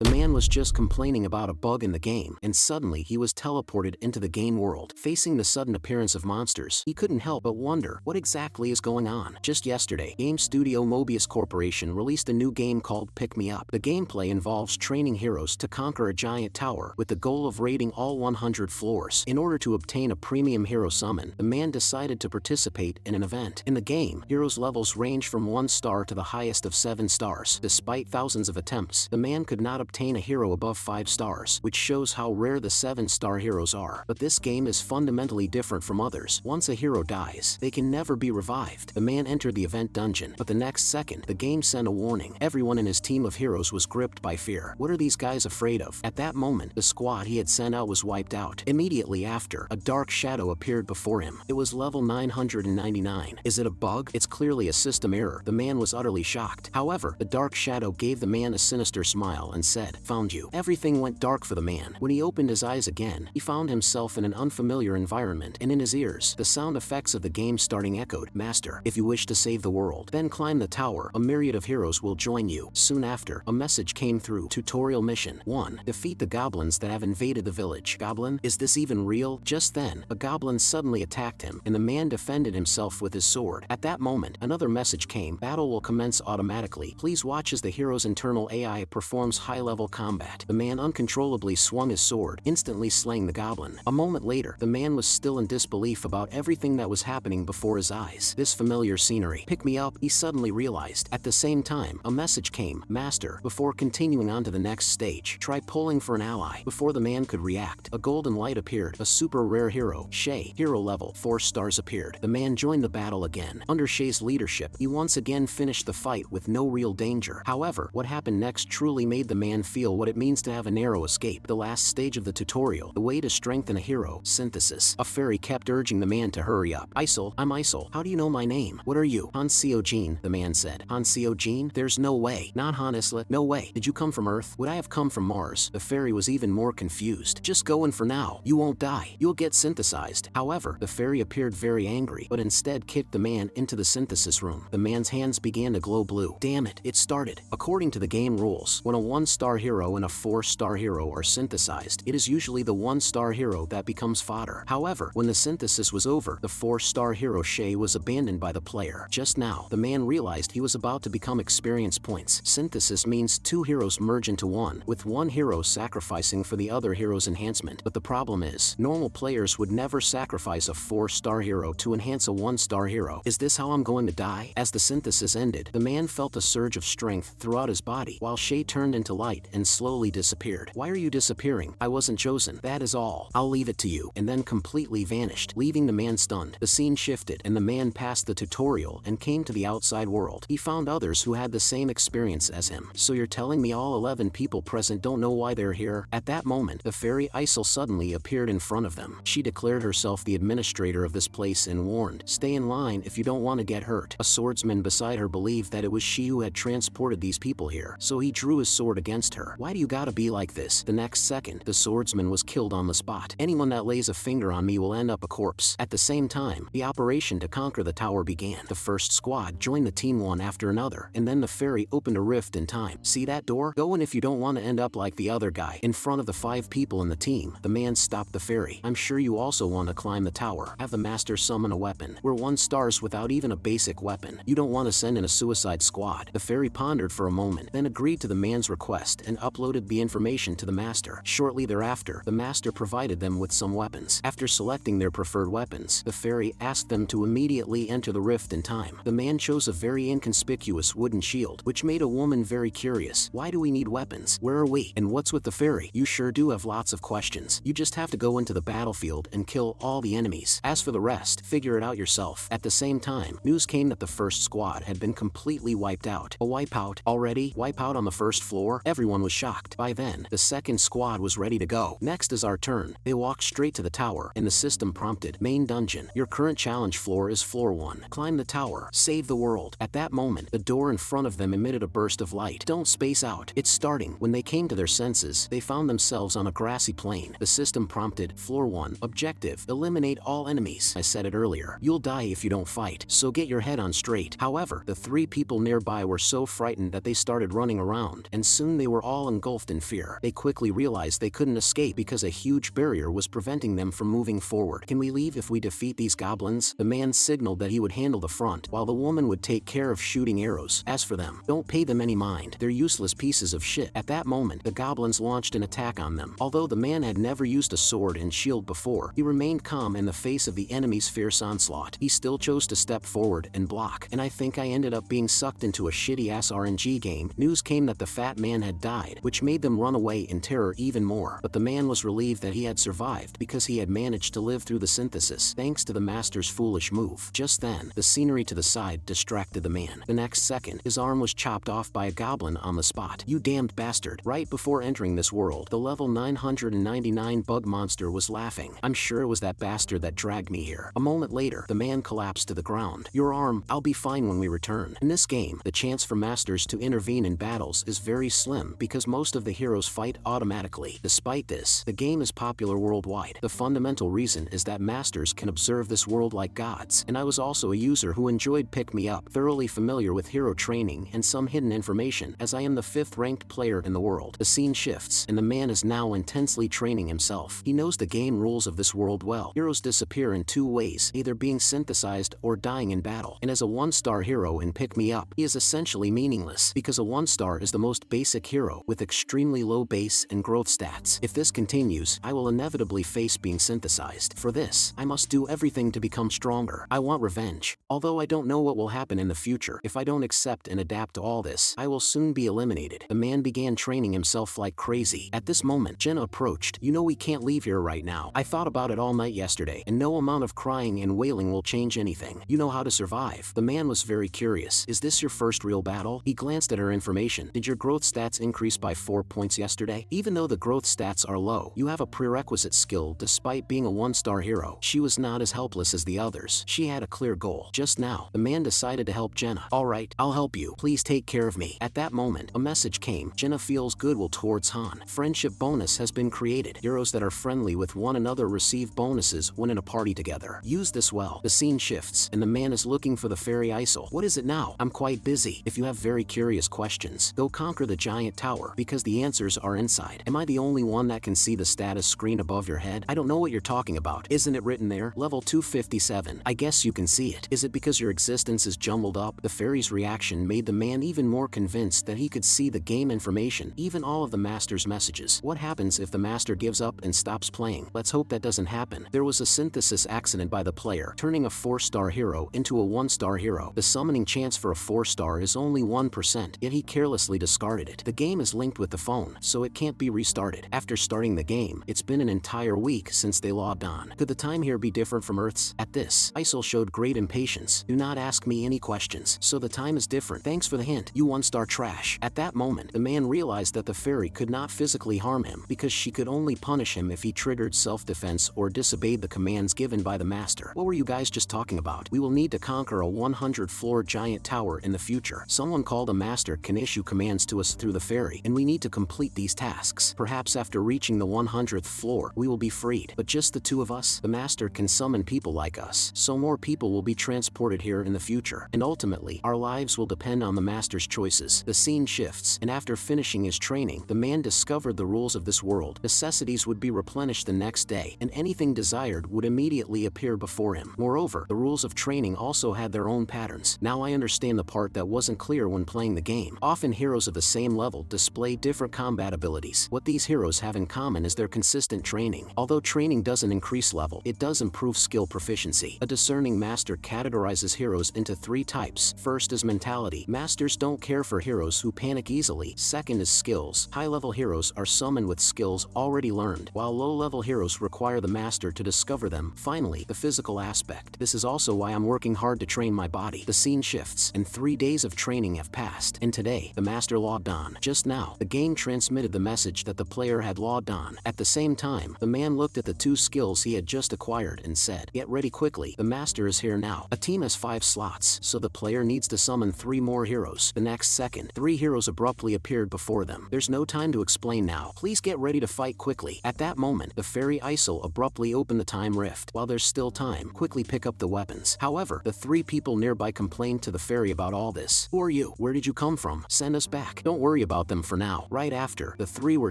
The man was just complaining about a bug in the game, and suddenly he was teleported into the game world. Facing the sudden appearance of monsters, he couldn't help but wonder what exactly is going on. Just yesterday, game studio Mobius Corporation released a new game called Pick Me Up. The gameplay involves training heroes to conquer a giant tower with the goal of raiding all 100 floors. In order to obtain a premium hero summon, the man decided to participate in an event. In the game, heroes' levels range from 1 star to the highest of 7 stars. Despite thousands of attempts, the man could not obtain a hero above 5 stars, which shows how rare the 7-star heroes are. But this game is fundamentally different from others. Once a hero dies, they can never be revived. The man entered the event dungeon, but the next second, the game sent a warning. Everyone in his team of heroes was gripped by fear. What are these guys afraid of? At that moment, the squad he had sent out was wiped out. Immediately after, a dark shadow appeared before him. It was level 999. Is it a bug? It's clearly a system error. The man was utterly shocked. However, the dark shadow gave the man a sinister smile and said, "Found you." Everything went dark for the man. When he opened his eyes again, he found himself in an unfamiliar environment, and in his ears, the sound effects of the game starting echoed. "Master, if you wish to save the world, then climb the tower. A myriad of heroes will join you." Soon after, a message came through. Tutorial mission 1. Defeat the goblins that have invaded the village. Goblin? Is this even real? Just then, a goblin suddenly attacked him, and the man defended himself with his sword. At that moment, another message came. Battle will commence automatically. Please watch as the hero's internal AI performs high-level combat. The man uncontrollably swung his sword, instantly slaying the goblin. A moment later, the man was still in disbelief about everything that was happening before his eyes. This familiar scenery. Pick me up, he suddenly realized. At the same time, a message came. Master, before continuing on to the next stage, try pulling for an ally. Before the man could react, a golden light appeared. A super rare hero, Shay, hero level 4 stars appeared. The man joined the battle again. Under Shay's leadership, he once again finished the fight with no real danger. However, what happened next truly made the man feel what it means to have a narrow escape. The last stage of the tutorial, the way to strengthen a hero, synthesis. A fairy kept urging the man to hurry up. "Isol, I'm Isol. How do you know my name? What are you?" "Hansio Jean," the man said. "Hansio Jean? There's no way." "Not Hanisla, no way. Did you come from Earth? Would I have come from Mars?" The fairy was even more confused. "Just go in for now. You won't die. You'll get synthesized." However, the fairy appeared very angry, but instead kicked the man into the synthesis room. The man's hands began to glow blue. Damn it, it started. According to the game rules, when a 1-star hero and a 4-star hero are synthesized, it is usually the 1-star hero that becomes fodder. However, when the synthesis was over, the 4-star hero Shay was abandoned by the player. Just now, the man realized he was about to become experience points. Synthesis means 2 heroes merge into one, with one hero sacrificing for the other hero's enhancement. But the problem is, normal players would never sacrifice a 4-star hero to enhance a 1-star hero. Is this how I'm going to die? As the synthesis ended, the man felt a surge of strength throughout his body, while Shay turned into light and slowly disappeared. "Why are you disappearing? I wasn't chosen. That is all. I'll leave it to you," and then completely vanished, leaving the man stunned. The scene shifted, and the man passed the tutorial and came to the outside world. He found others who had the same experience as him. "So you're telling me all 11 people present don't know why they're here?" At that moment, the fairy Isol suddenly appeared in front of them. She declared herself the administrator of this place and warned, "Stay in line if you don't want to get hurt." A swordsman beside her believed that it was she who had transported these people here, so he drew his sword against her. "Why do you gotta be like this?" The next second, the swordsman was killed on the spot. "Anyone that lays a finger on me will end up a corpse." At the same time, the operation to conquer the tower began. The first squad joined the team one after another, and then the fairy opened a rift in time. "See that door? Go in if you don't want to end up like the other guy." In front of the 5 people in the team, the man stopped the fairy. "I'm sure you also want to climb the tower. Have the master summon a weapon. We're 1 stars without even a basic weapon. You don't want to send in a suicide squad." The fairy pondered for a moment, then agreed to the man's request and uploaded the information to the master. Shortly thereafter, the master provided them with some weapons. After selecting their preferred weapons, the fairy asked them to immediately enter the rift in time. The man chose a very inconspicuous wooden shield, which made a woman very curious. "Why do we need weapons? Where are we? And what's with the fairy? You sure do have lots of questions. You just have to go into the battlefield and kill all the enemies. As for the rest, figure it out yourself." At the same time, news came that the first squad had been completely wiped out. A wipeout? Already? Wipeout on the first floor? Everyone was shocked. By then, the second squad was ready to go. "Next is our turn." They walked straight to the tower, and the system prompted, "Main dungeon. Your current challenge floor is floor 1. Climb the tower. Save the world." At that moment, the door in front of them emitted a burst of light. "Don't space out. It's starting." When they came to their senses, they found themselves on a grassy plain. The system prompted, "Floor 1. Objective. Eliminate all enemies." I said it earlier. You'll die if you don't fight, so get your head on straight. However, the 3 people nearby were so frightened that they started running around, and soon they were all engulfed in fear. They quickly realized they couldn't escape because a huge barrier was preventing them from moving forward. Can we leave if we defeat these goblins? The man signaled that he would handle the front, while the woman would take care of shooting arrows. As for them, don't pay them any mind. They're useless pieces of shit. At that moment, the goblins launched an attack on them. Although the man had never used a sword and shield before, he remained calm in the face of the enemy's fierce onslaught. He still chose to step forward and block, and I think I ended up being sucked into a shitty-ass RNG game. News came that the fat man had died, which made them run away in terror even more, but the man was relieved that he had survived because he had managed to live through the synthesis, thanks to the master's foolish move. Just then, the scenery to the side distracted the man. The next second, his arm was chopped off by a goblin on the spot. You damned bastard. Right before entering this world, the level 999 bug monster was laughing. I'm sure it was that bastard that dragged me here. A moment later, the man collapsed to the ground. Your arm, I'll be fine when we return. In this game, the chance for masters to intervene in battles is very slim because most of the heroes fight automatically. Despite this, the game is popular worldwide. The fundamental reason is that masters can observe this world like gods, and I was also a user who enjoyed pick-me-up, thoroughly familiar with hero training and some hidden information, as I am the 5th ranked player in the world. The scene shifts, and the man is now intensely training himself. He knows the game rules of this world well. Heroes disappear in 2 ways, either being synthesized or dying in battle, and as a 1-star hero in pick-me-up, he is essentially meaningless, because a 1-star is the most basic hero, with extremely low base and growth stats. If this continues, I will inevitably face being synthesized. For this, I must do everything to become stronger. I want revenge. Although I don't know what will happen in the future, if I don't accept and adapt to all this, I will soon be eliminated. The man began training himself like crazy. At this moment, Jenna approached. You know we can't leave here right now. I thought about it all night yesterday, and no amount of crying and wailing will change anything. You know how to survive. The man was very curious. Is this your first real battle? He glanced at her information. Did your growth stats increase by 4 points yesterday? Even though the growth stats are low, you have a prerequisite skill despite being a 1-star hero. She was not as helpless as the others. She had a clear goal. Just now, the man decided to help Jenna. Alright, I'll help you. Please take care of me. At that moment, a message came. Jenna feels goodwill towards Han. Friendship bonus has been created. Heroes that are friendly with one another receive bonuses when in a party together. Use this well. The scene shifts, and the man is looking for the fairy Isel. What is it now? I'm quite busy. If you have very curious questions, go conquer the giant tower, because the answers are inside. Am I the only one that can see the status screen above your head? I don't know what you're talking about. Isn't it written there? Level 257. I guess you can see it. Is it because your existence is jumbled up? The fairy's reaction made the man even more convinced that he could see the game information, even all of the master's messages. What happens if the master gives up and stops playing? Let's hope that doesn't happen. There was a synthesis accident by the player, turning a 4-star hero into a 1-star hero. The summoning chance for a 4-star is only 1%, yet he carelessly discarded it. The game is linked with the phone, so it can't be restarted. After starting the game, it's been an entire week since they logged on. Could the time here be different from Earth's? At this, Isel showed great impatience. Do not ask me any questions. So the time is different. Thanks for the hint. You 1-star trash. At that moment, the man realized that the fairy could not physically harm him because she could only punish him if he triggered self-defense or disobeyed the commands given by the master. What were you guys just talking about? We will need to conquer a 100-floor giant tower in the future. Someone called a master can issue commands to us through the fairy, and we need to complete these tasks. Perhaps after reaching the 100th floor, we will be freed. But just the 2 of us? The master can summon people like us, so more people will be transported here in the future. And ultimately, our lives will depend on the master's choices. The scene shifts, and after finishing his training, the man discovered the rules of this world. Necessities would be replenished the next day, and anything desired would immediately appear before him. Moreover, the rules of training also had their own patterns. Now I understand the part that wasn't clear when playing the game. Often heroes of the same level display different combat abilities. What these heroes have in common is their consistent training. Although training doesn't increase level, it does improve skill proficiency. A discerning master categorizes heroes into 3 types. First is mentality. Masters don't care for heroes who panic easily. Second is skills. High-level heroes are summoned with skills already learned, while low-level heroes require the master to discover them. Finally, the physical aspect. This is also why I'm working hard to train my body. The scene shifts, and 3 days of training have passed, and today, the master logged on. Just now, the game transmitted the message that the player had logged on. At the same time, the man looked at the 2 skills he had just acquired and said, "Get ready quickly, the master is here now." A team has 5 slots, so the player needs to summon 3 more heroes. The next second, 3 heroes abruptly appeared before them. There's no time to explain now. Please get ready to fight quickly. At that moment, the fairy Isel abruptly opened the time rift. While there's still time, quickly pick up the weapons. However, the 3 people nearby complained to the fairy about all this. Who are you? Where did you come from? Send us back. Don't worry about about them for now. Right after, the three were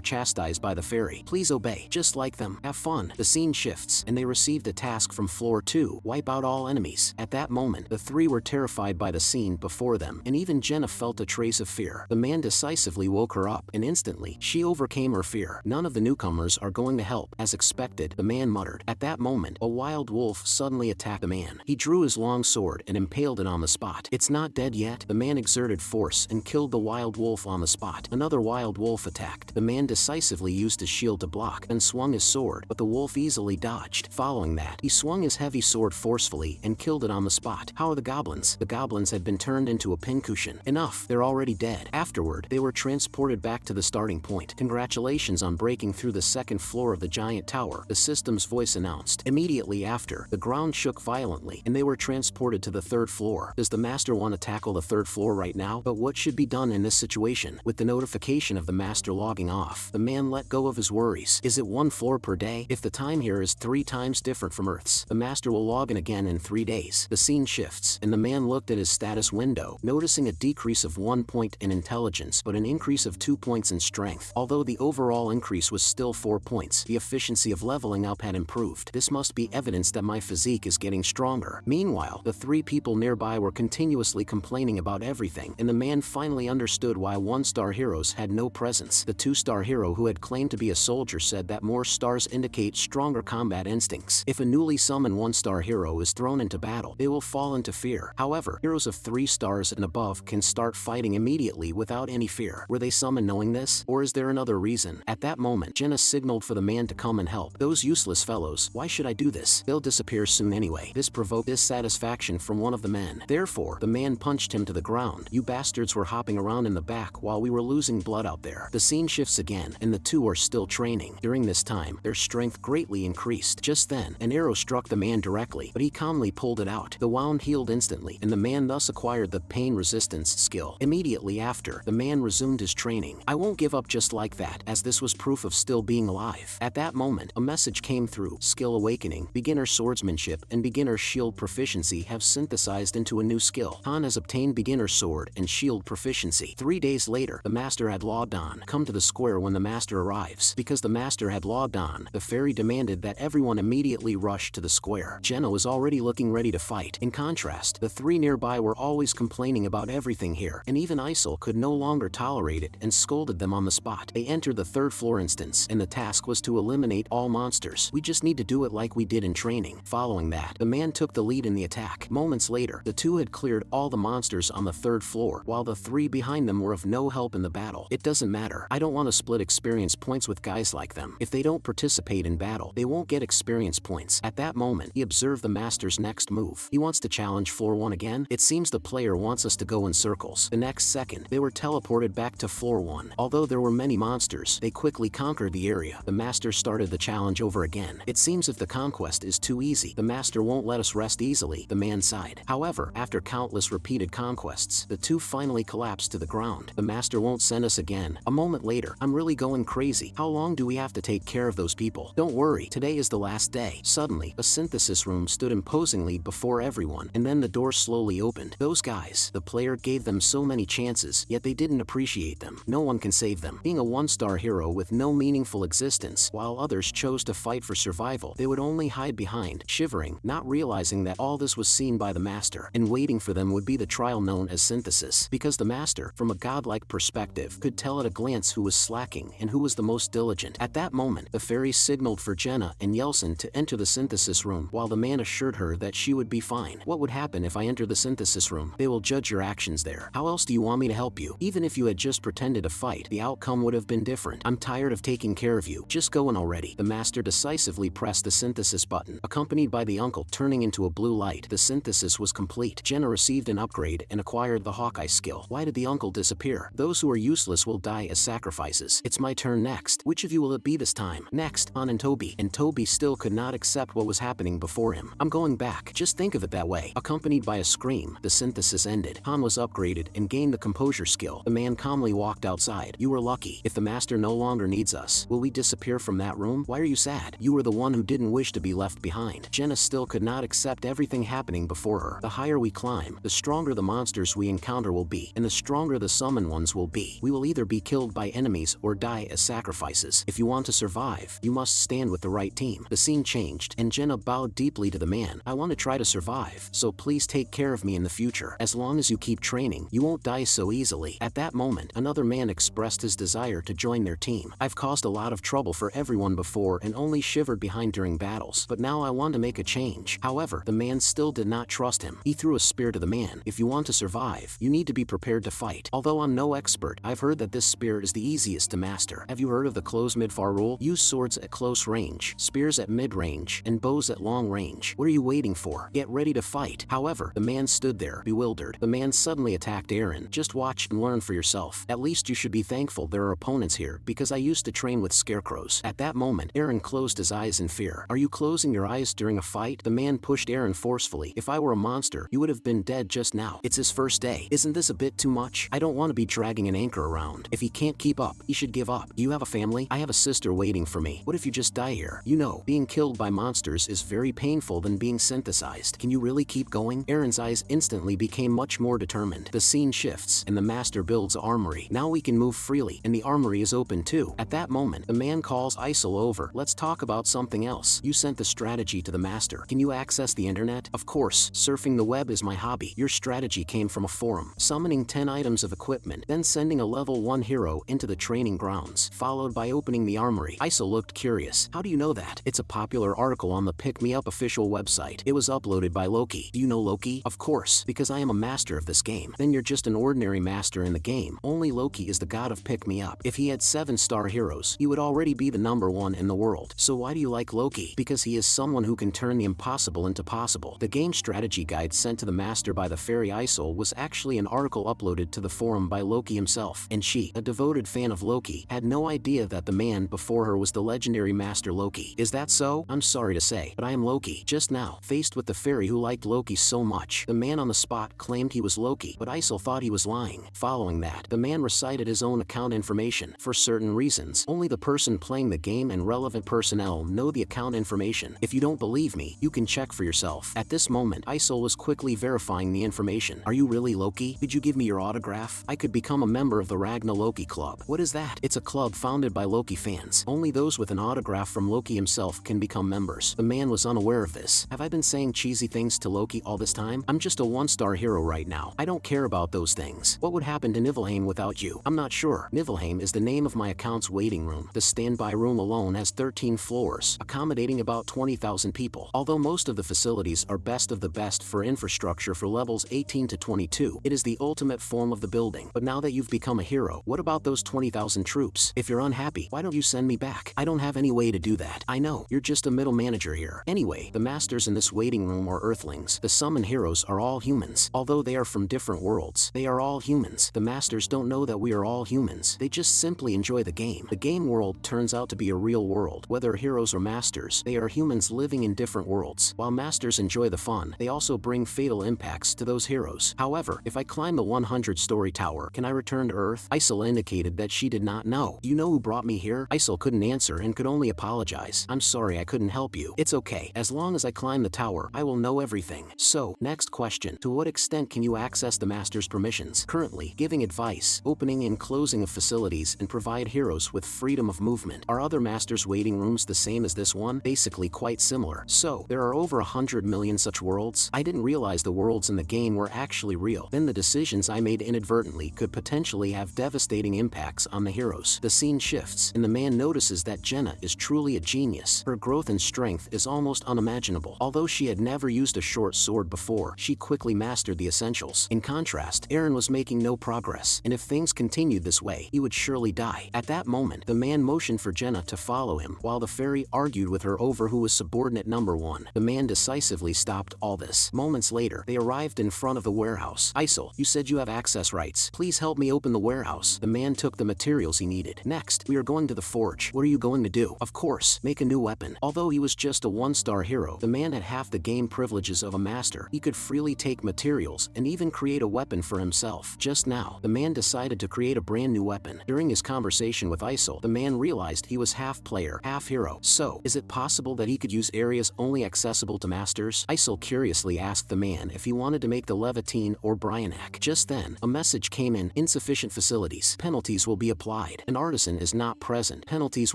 chastised by the fairy. Please obey, just like them. Have fun. The scene shifts, and they received a task from floor 2, wipe out all enemies. At that moment, the three were terrified by the scene before them, and even Jenna felt a trace of fear. The man decisively woke her up, and instantly, she overcame her fear. None of the newcomers are going to help. As expected, the man muttered. At that moment, a wild wolf suddenly attacked the man. He drew his long sword and impaled it on the spot. It's not dead yet. The man exerted force and killed the wild wolf on the spot. Another wild wolf attacked. The man decisively used his shield to block and swung his sword, but the wolf easily dodged. Following that, he swung his heavy sword forcefully and killed it on the spot. How are the goblins? The goblins had been turned into a pincushion. Enough, they're already dead. Afterward, they were transported back to the starting point. Congratulations on breaking through the second floor of the giant tower, the system's voice announced. Immediately after, the ground shook violently, and they were transported to the third floor. Does the master want to tackle the third floor right now? But what should be done in this situation? With the notification of the master logging off, the man let go of his worries. Is it 1 floor per day? If the time here is 3 times different from Earth's, the master will log in again in 3 days. The scene shifts, and the man looked at his status window, noticing a decrease of 1 point in intelligence, but an increase of 2 points in strength. Although the overall increase was still 4 points, the efficiency of leveling up had improved. This must be evidence that my physique is getting stronger. Meanwhile, the 3 people nearby were continuously complaining about everything, and the man finally understood why 1-star heroes had no presence. The 2-star hero who had claimed to be a soldier said that more stars indicate stronger combat instincts. If a newly summoned 1-star hero is thrown into battle, they will fall into fear. However, heroes of 3 stars and above can start fighting immediately without any fear. Were they summoned knowing this, or is there another reason? At that moment, Jenna signaled for the man to come and help. Those useless fellows, why should I do this? They'll disappear soon anyway. This provoked dissatisfaction from one of the men. Therefore, the man punched him to the ground. You bastards were hopping around in the back while we were losing blood out there. The scene shifts again, and the two are still training. During this time, their strength greatly increased. Just then, an arrow struck the man directly, but he calmly pulled it out. The wound healed instantly, and the man thus acquired the pain resistance skill. Immediately after, the man resumed his training. I won't give up just like that, as this was proof of still being alive. At that moment, a message came through. Skill awakening, beginner swordsmanship, and beginner shield proficiency have synthesized into a new skill. Han has obtained beginner sword and shield proficiency. 3 days later, the master had logged on. Come to the square when the master arrives. Because the master had logged on, the fairy demanded that everyone immediately rush to the square. Jenna was already looking ready to fight. In contrast, the 3 nearby were always complaining about everything here, and even Isol could no longer tolerate it and scolded them on the spot. They entered the 3rd floor instance, and the task was to eliminate all monsters. We just need to do it like we did in training. Following that, the man took the lead in the attack. Moments later, the 2 had cleared all the monsters on the 3rd floor, while the 3 behind them were of no help in the battle. It doesn't matter. I don't want to split experience points with guys like them. If they don't participate in battle, they won't get experience points. At that moment, he observed the master's next move. He wants to challenge floor 1 again? It seems the player wants us to go in circles. The next second, they were teleported back to floor 1. Although there were many monsters, they quickly conquered the area. The master started the challenge over again. It seems if the conquest is too easy, the master won't let us rest easily, the man sighed. However, after countless repeated conquests, the 2 finally collapsed to the ground. The master won't send us again. A moment later, I'm really going crazy. How long do we have to take care of those people? Don't worry, today is the last day. Suddenly, a synthesis room stood imposingly before everyone, and then the door slowly opened. Those guys, the player gave them so many chances, yet they didn't appreciate them. No one can save them. Being a 1-star hero with no meaningful existence, while others chose to fight for survival, they would only hide behind, shivering, not realizing that all this was seen by the master, and waiting for them would be the trial known as synthesis. Because the master, from a godlike perspective, could tell at a glance who was slacking and who was the most diligent. At that moment, the fairy signaled for Jenna and Yeltsin to enter the synthesis room, while the man assured her that she would be fine. What would happen if I enter the synthesis room? They will judge your actions there. How else do you want me to help you? Even if you had just pretended to fight, the outcome would have been different. I'm tired of taking care of you. Just go in already. The master decisively pressed the synthesis button, accompanied by the uncle turning into a blue light. The synthesis was complete. Jenna received an upgrade and acquired the Hawkeye skill. Why did the uncle disappear? Those who are useless will die as sacrifices. It's my turn next. Which of you will it be this time? Next, Han and Toby. And Toby still could not accept what was happening before him. I'm going back. Just think of it that way. Accompanied by a scream, the synthesis ended. Han was upgraded and gained the composure skill. The man calmly walked outside. You were lucky. If the master no longer needs us, will we disappear from that room? Why are you sad? You were the one who didn't wish to be left behind. Jenna still could not accept everything happening before her. The higher we climb, the stronger the monsters we encounter will be, and the stronger the summoned ones will be. be. We will either be killed by enemies or die as sacrifices. If you want to survive, you must stand with the right team. The scene changed, and Jenna bowed deeply to the man. I want to try to survive, so please take care of me in the future. As long as you keep training, you won't die so easily. At that moment, another man expressed his desire to join their team. I've caused a lot of trouble for everyone before and only shivered behind during battles, but now I want to make a change. However, the man still did not trust him. He threw a spear to the man. If you want to survive, you need to be prepared to fight. Although I'm no expert, I've heard that this spear is the easiest to master. Have you heard of the close mid-far rule? Use swords at close range, spears at mid-range, and bows at long range. What are you waiting for? Get ready to fight. However, the man stood there, bewildered. The man suddenly attacked Aaron. Just watch and learn for yourself. At least you should be thankful there are opponents here, because I used to train with scarecrows. At that moment, Aaron closed his eyes in fear. Are you closing your eyes during a fight? The man pushed Aaron forcefully. If I were a monster, you would have been dead just now. It's his first day. Isn't this a bit too much? I don't want to be dragging an anchor around. If he can't keep up, he should give up. Do you have a family? I have a sister waiting for me. What if you just die here? You know, being killed by monsters is very painful than being synthesized. Can you really keep going? Aaron's eyes instantly became much more determined. The scene shifts, and the master builds an armory. Now we can move freely, and the armory is open too. At that moment, the man calls Isel over. Let's talk about something else. You sent the strategy to the master. Can you access the internet? Of course, surfing the web is my hobby. Your strategy came from a forum. Summoning 10 items of equipment, then sending a level 1 hero into the training grounds, followed by opening the armory. Isel looked curious. How do you know that? It's a popular article on the Pick Me Up official website. It was uploaded by Loki. Do you know Loki? Of course, because I am a master of this game. Then you're just an ordinary master in the game. Only Loki is the god of Pick Me Up. If he had 7-star heroes, he would already be the #1 in the world. So why do you like Loki? Because he is someone who can turn the impossible into possible. The game strategy guide sent to the master by the fairy Isel was actually an article uploaded to the forum by Loki himself, and she, a devoted fan of Loki, had no idea that the man before her was the legendary master Loki. Is that so? I'm sorry to say, but I am Loki. Just now, faced with the fairy who liked Loki so much, the man on the spot claimed he was Loki, but Isel thought he was lying. Following that, the man recited his own account information. For certain reasons, only the person playing the game and relevant personnel know the account information. If you don't believe me, you can check for yourself. At this moment, Isel was quickly verifying the information. Are you really Loki? Did you give me your autograph? I could become a member of the Ragna Loki Club. What is that? It's a club founded by Loki fans. Only those with an autograph from Loki himself can become members. The man was unaware of this. Have I been saying cheesy things to Loki all this time? I'm just a 1-star hero right now. I don't care about those things. What would happen to Niflheim without you? I'm not sure. Niflheim is the name of my account's waiting room. The standby room alone has 13 floors, accommodating about 20,000 people. Although most of the facilities are best of the best for infrastructure for levels 18 to 22, it is the ultimate form of the building. But now that you've become a hero, what about those 20,000 troops? If you're unhappy, why don't you send me back? I don't have any way to do that. I know, you're just a middle manager here. Anyway, the masters in this waiting room are earthlings. The summon heroes are all humans. Although they are from different worlds, they are all humans. The masters don't know that we are all humans. They just simply enjoy the game. The game world turns out to be a real world. Whether heroes or masters, they are humans living in different worlds. While masters enjoy the fun, they also bring fatal impacts to those heroes. However, if I climb the 100-story tower, can I return to Earth? Isel indicated that she did not know. Do you know who brought me here? Isel couldn't answer and could only apologize. I'm sorry I couldn't help you. It's okay. As long as I climb the tower, I will know everything. So, next question. To what extent can you access the master's permissions? Currently, giving advice, opening and closing of facilities, and provide heroes with freedom of movement. Are other masters' waiting rooms the same as this one? Basically quite similar. So, there are over 100 million such worlds? I didn't realize the worlds in the game were actually real. Then the decisions I made inadvertently could potentially have devastating impacts on the heroes. The scene shifts, and the man notices that Jenna is truly a genius. Her growth and strength is almost unimaginable. Although she had never used a short sword before, she quickly mastered the essentials. In contrast, Aaron was making no progress, and if things continued this way, he would surely die. At that moment, the man motioned for Jenna to follow him, while the fairy argued with her over who was subordinate #1. The man decisively stopped all this. Moments later, they arrived in front of the warehouse. Isel, you said you have access rights. Please help me open the warehouse. The man took the materials he needed. Next, we are going to the forge. What are you going to do? Of course, make a new weapon. Although he was just a 1-star hero, the man had half the game privileges of a master. He could freely take materials and even create a weapon for himself. Just now, the man decided to create a brand new weapon. During his conversation with Isel, the man realized he was half player, half hero. So, is it possible that he could use areas only accessible to masters? Isel curiously asked the man if he wanted to make the Levitine or Bryanak. Just then, a message came in, insufficient Insufficient facilities. Penalties will be applied. An artisan is not present. Penalties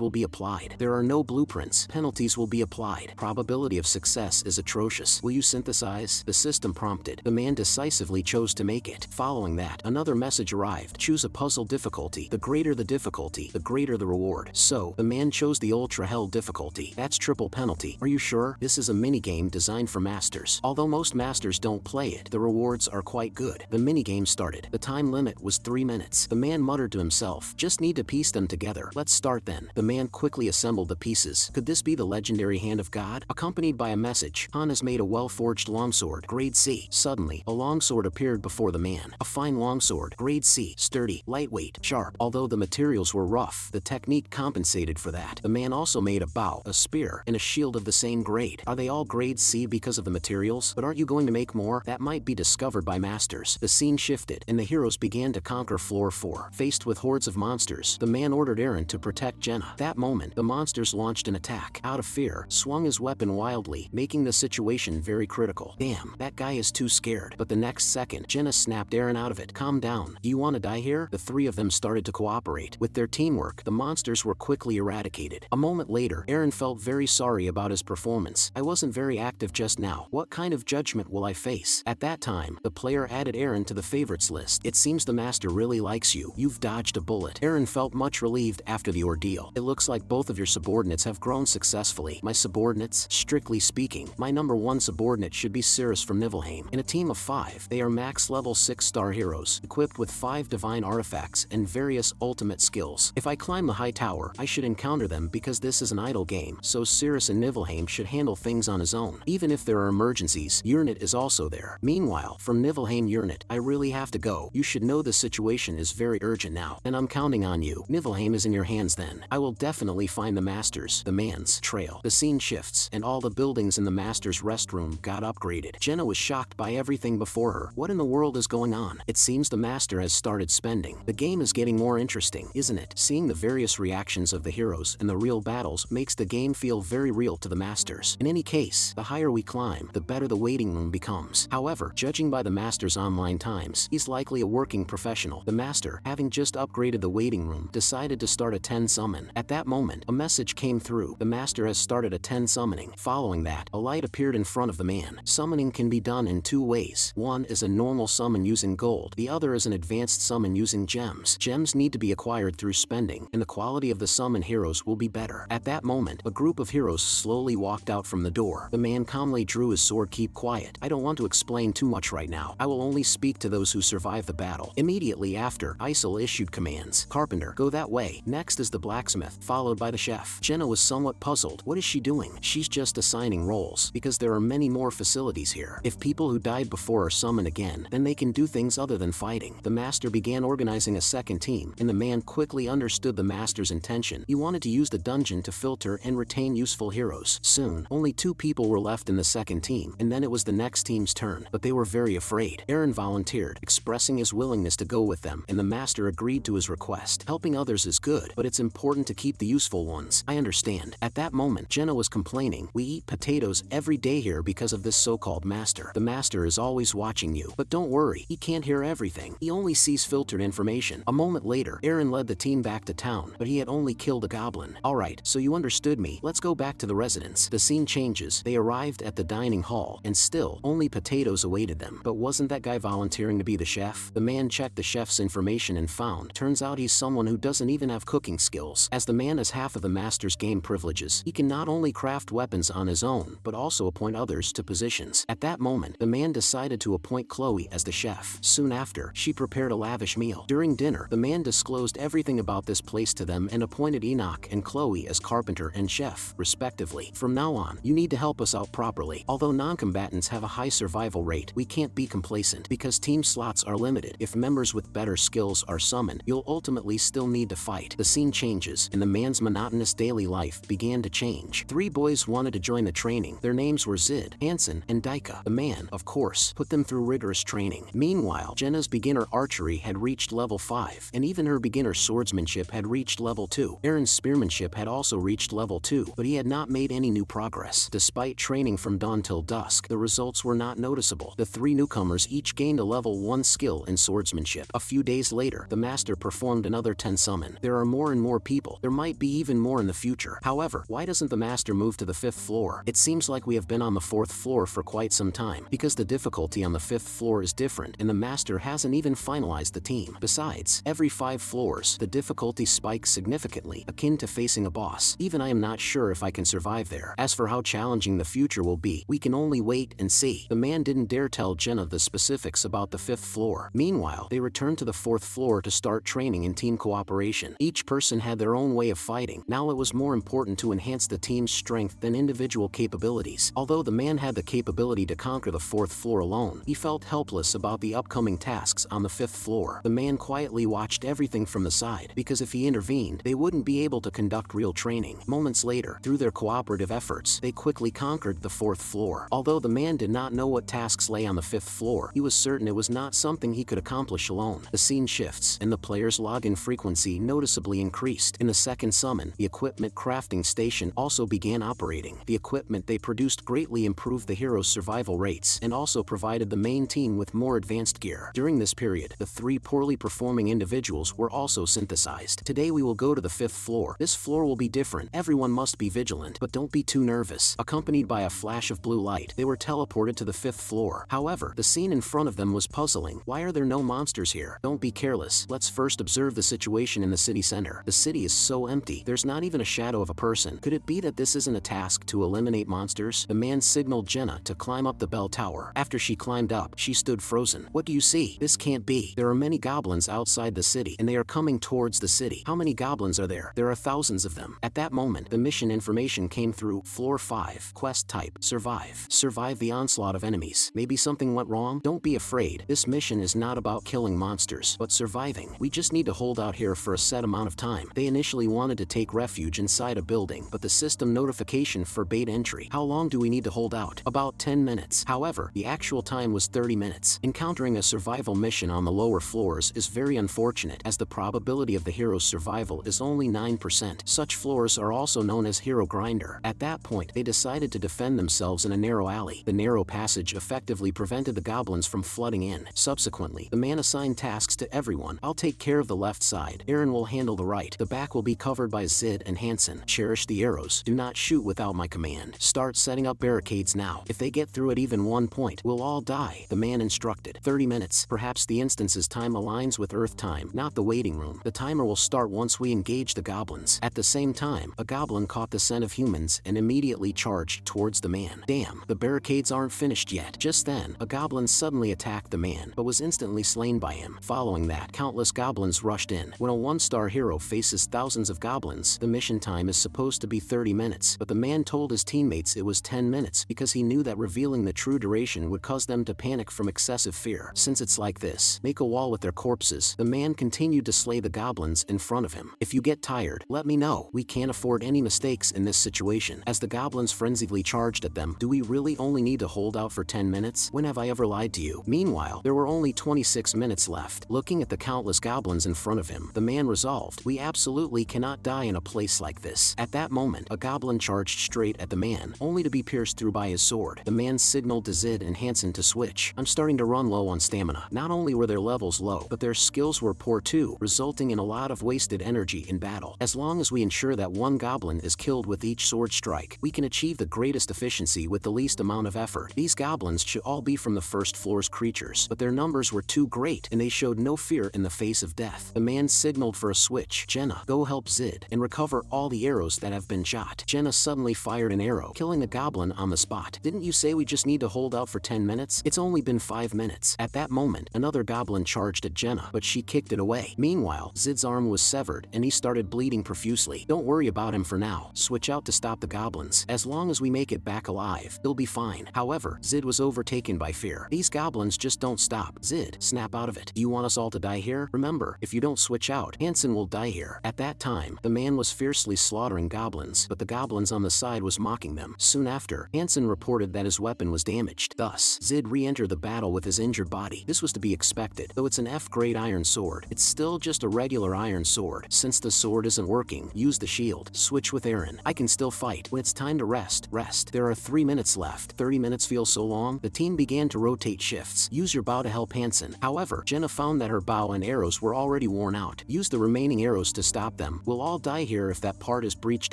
will be applied. There are no blueprints. Penalties will be applied. Probability of success is atrocious. Will you synthesize? The system prompted. The man decisively chose to make it. Following that, another message arrived. Choose a puzzle difficulty. The greater the difficulty, the greater the reward. So, the man chose the ultra hell difficulty. That's triple penalty. Are you sure? This is a minigame designed for masters. Although most masters don't play it, the rewards are quite good. The minigame started. The time limit was 3 minutes. The man muttered to himself, just need to piece them together. Let's start then. The man quickly assembled the pieces. Could this be the legendary hand of God? Accompanied by a message, Han has made a well-forged longsword, grade C. Suddenly, a longsword appeared before the man. A fine longsword, grade C, sturdy, lightweight, sharp. Although the materials were rough, the technique compensated for that. The man also made a bow, a spear, and a shield of the same grade. Are they all grade C because of the materials? But aren't you going to make more? That might be discovered by masters. The scene shifted, and the heroes began to conquer floor 4. Faced with hordes of monsters, the man ordered Eren to protect Jenna. That moment, the monsters launched an attack. Out of fear, swung his weapon wildly, making the situation very critical. Damn, that guy is too scared. But the next second, Jenna snapped Eren out of it. Calm down. Do you want to die here? The three of them started to cooperate. With their teamwork, the monsters were quickly eradicated. A moment later, Eren felt very sorry about his performance. I wasn't very active just now. What kind of judgment will I face? At that time, the player added Eren to the favorites list. It seems the master really likes you. You've dodged a bullet. Eren felt much relieved after the ordeal. It looks like both of your subordinates have grown successfully. My subordinates? Strictly speaking, my number 1 subordinate should be Cirrus from Niflheim. In a team of 5, they are max level 6-star heroes, equipped with 5 divine artifacts and various ultimate skills. If I climb the high tower, I should encounter them because this is an idle game, so Cirrus in Niflheim should handle things on his own. Even if there are emergencies, Urnit is also there. Meanwhile, from Niflheim Urnit, I really have to go. You should know the situation is very urgent now, and I'm counting on you. Niflheim is in your hands then. I will definitely find the masters. The man's trail. The scene shifts, and all the buildings in the master's restroom got upgraded. Jenna was shocked by everything before her. What in the world is going on? It seems the master has started spending. The game is getting more interesting, isn't it? Seeing the various reactions of the heroes and the real battles makes the game feel very real to the masters. In any case, the higher we climb, the better the waiting room becomes. However, judging by the master's online times, he's likely a working professional. The master, having just upgraded the waiting room, decided to start a 10 summon. At that moment, a message came through. The master has started a 10 summoning. Following that, a light appeared in front of the man. Summoning can be done in 2 ways. One is a normal summon using gold. The other is an advanced summon using gems. Gems need to be acquired through spending, and the quality of the summon heroes will be better. At that moment, a group of heroes slowly walked out from the door. The man calmly drew his sword. Keep quiet. I don't want to explain too much right now. I will only speak to those who survive the battle. Immediately after, Isel issued commands. Carpenter, go that way. Next is the blacksmith, followed by the chef. Jenna was somewhat puzzled. What is she doing? She's just assigning roles, because there are many more facilities here. If people who died before are summoned again, then they can do things other than fighting. The master began organizing a second team, and the man quickly understood the master's intention. He wanted to use the dungeon to filter and retain useful heroes. Soon, only 2 people were left in the second team, and then it was the next team's turn, but they were very afraid. Eren volunteered, expressing his willingness to go with them, and the master agreed to his request. Helping others is good, but it's important to keep the useful ones. I understand. At that moment, Jenna was complaining. We eat potatoes every day here because of this so-called master. The master is always watching you, but don't worry, he can't hear everything. He only sees filtered information. A moment later, Eren led the team back to town, but he had only killed a goblin. Alright, so you understood me. Let's go back to the residence. The scene changes. They arrived at the dining hall, and still, only potatoes awaited them. But wasn't that guy volunteering to be the chef? The man checked the chef's information and found. Turns out he's someone who doesn't even have cooking skills. As the man has half of the master's game privileges, he can not only craft weapons on his own, but also appoint others to positions. At that moment, the man decided to appoint Chloe as the chef. Soon after, she prepared a lavish meal. During dinner, the man disclosed everything about this place to them and appointed Enoch and Chloe as carpenter and chef, respectively. From now on, you need to help us out properly. Although non-combatants have a high survival rate, we can't be complacent, because team slots are limited. If members with better skills are summoned, you'll ultimately still need to fight. The scene changes, and the man's monotonous daily life began to change. 3 boys wanted to join the training. Their names were Zid, Hansen, and Daika. The man, of course, put them through rigorous training. Meanwhile, Jenna's beginner archery had reached level 5, and even her beginner swordsmanship had reached level 2. Eren's spearmanship had also reached level 2, but he had not made any new progress. Despite training from dawn till dusk, the results were not noticeable. The 3 newcomers each gained a level 1 skill in swordsmanship. A few days later, the master performed another 10 summon. There are more and more people. There might be even more in the future. However, why doesn't the master move to the 5th floor? It seems like we have been on the 4th floor for quite some time, because the difficulty on the 5th floor is different and the master hasn't even finalized the team. Besides, every 5 floors, the difficulty spikes significantly, akin to facing a boss. Even I am not sure if I can survive there. As for how challenging the future will be, we can only wait and see. The man didn't dare tell Jenna the specifics about the 5th floor. Meanwhile, they returned to the 4th floor to start training in team cooperation. Each person had their own way of fighting. Now it was more important to enhance the team's strength than individual capabilities. Although the man had the capability to conquer the 4th floor alone, he felt helpless about the upcoming tasks on the 5th floor. The man quietly watched everything from the side, because if he intervened, they wouldn't be able to conduct real training. Moments later, through their cooperative efforts, they quickly conquered the 4th floor. Although the man did not know what tasks lay on the 5th floor, he was certain it was not something he could accomplish alone. The scene shifts, and the player's login frequency noticeably increased. In the second summon, the equipment crafting station also began operating. The equipment they produced greatly improved the hero's survival rates, and also provided the main team with more advanced gear. During this period, the 3 poorly performing individuals were also synthesized. Today we will go to the 5th floor. This floor will be different. Everyone must be vigilant, but don't be too nervous. Accompanied by a flash of blue light, they were teleported to the 5th floor. However, the scene in front of them was puzzling. Why are there no monsters here? Don't be careless. Let's first observe the situation in the city center. The city is so empty. There's not even a shadow of a person. Could it be that this isn't a task to eliminate monsters? The man signaled Jenna to climb up the bell tower. After she climbed up, she stood frozen. What do you see? This can't be. There are many goblins outside the city, and they are coming towards the city. How many goblins are there? There are thousands of them. At that moment, the mission information came through. Floor 5. Quest type: survive. Survive the onslaught of enemies. Maybe something went wrong? Don't be afraid. This mission is not about killing monsters, but surviving. We just need to hold out here for a set amount of time. They initially wanted to take refuge inside a building, but the system notification forbade entry. How long do we need to hold out? About 10 minutes. However, the actual time was 30 minutes. Encountering a survival mission on the lower floors is very unfortunate, as the probability of the hero's survival is only 9%. Such floors are also known as hero grinder. At that point, they decided to defend themselves in a narrow alley. The narrow passage effectively prevented the goblins from flooding in. Subsequently, the man assigned tasks to everyone. I'll take care of the left side. Aaron will handle the right. The back will be covered by Zid and Hansen. Cherish the arrows. Do not shoot without my command. Start setting up barricades now. If they get through at even one point, we'll all die. The man instructed. 30 minutes. Perhaps the instance's time aligns with Earth time, not the waiting room. The timer will start once we engage the goblins. At the same time, a goblin caught the scent of humans and immediately charged towards the man. Damn, the barricades aren't finished yet. Just then, a goblin suddenly attacked the man, but was instantly slain by him. Following that, countless goblins rushed in. When a 1-star hero faces thousands of goblins, the mission time is supposed to be 30 minutes, but the man told his teammates it was 10 minutes because he knew that revealing the true duration would cause them to panic from excessive fear. Since it's like this, make a wall with their corpses. The man continued to slay the goblins in front of him. If you get tired, let me know. We can't afford any mistakes in this situation. As the goblins frenziedly charged at them, do we really only need to hold out for 10 minutes? When have I ever lied to you? Meanwhile, there were only 26 minutes left. Looking at the countless goblins in front of him, the man resolved, we absolutely cannot die in a place like this. At that moment, a goblin charged straight at the man, only to be pierced through by his sword. The man signaled to Zid and Hansen to switch. I'm starting to run low on stamina. Not only were their levels low, but their skills were poor too, resulting in a lot of wasted energy in battle. As long as we ensure that one goblin is killed with each sword strike, we can achieve the greatest efficiency with the least amount of effort. These goblins should all be from the first floor's creatures, but their numbers were too great and they showed no fear in the face of death. The man signaled for a switch. Jenna, go help Zid and recover all the arrows that have been shot. Jenna suddenly fired an arrow, killing a goblin on the spot. Didn't you say we just need to hold out for 10 minutes? It's only been 5 minutes. At that moment, another goblin charged at Jenna, but she kicked it away. Meanwhile, Zid's arm was severed and he started bleeding profusely. Don't worry about him for now. Switch out to stop the goblins. As long as we make it back alive, he'll be fine. However, Zid was overtaken by fear. These goblins just don't stop. Zid, snap out of it. Do you want us all to die here? Remember, if you don't switch out, Hansen will die here. At that time, the man was fiercely slaughtering goblins, but the goblins on the side was mocking them. Soon after, Hansen reported that his weapon was damaged. Thus, Zid re-entered the battle with his injured body. This was to be expected. Though it's an F-grade iron sword, it's still just a regular iron sword. Since the sword isn't working, use the shield. Switch with Aaron. I can still fight. When it's time to rest, rest. There are 3 minutes left. 30 minutes feels so long. The team began to rotate shifts. Use your bow to help Hansen. However, Jenna Jenna found that her bow and arrows were already worn out. Use the remaining arrows to stop them. We'll all die here if that part is breached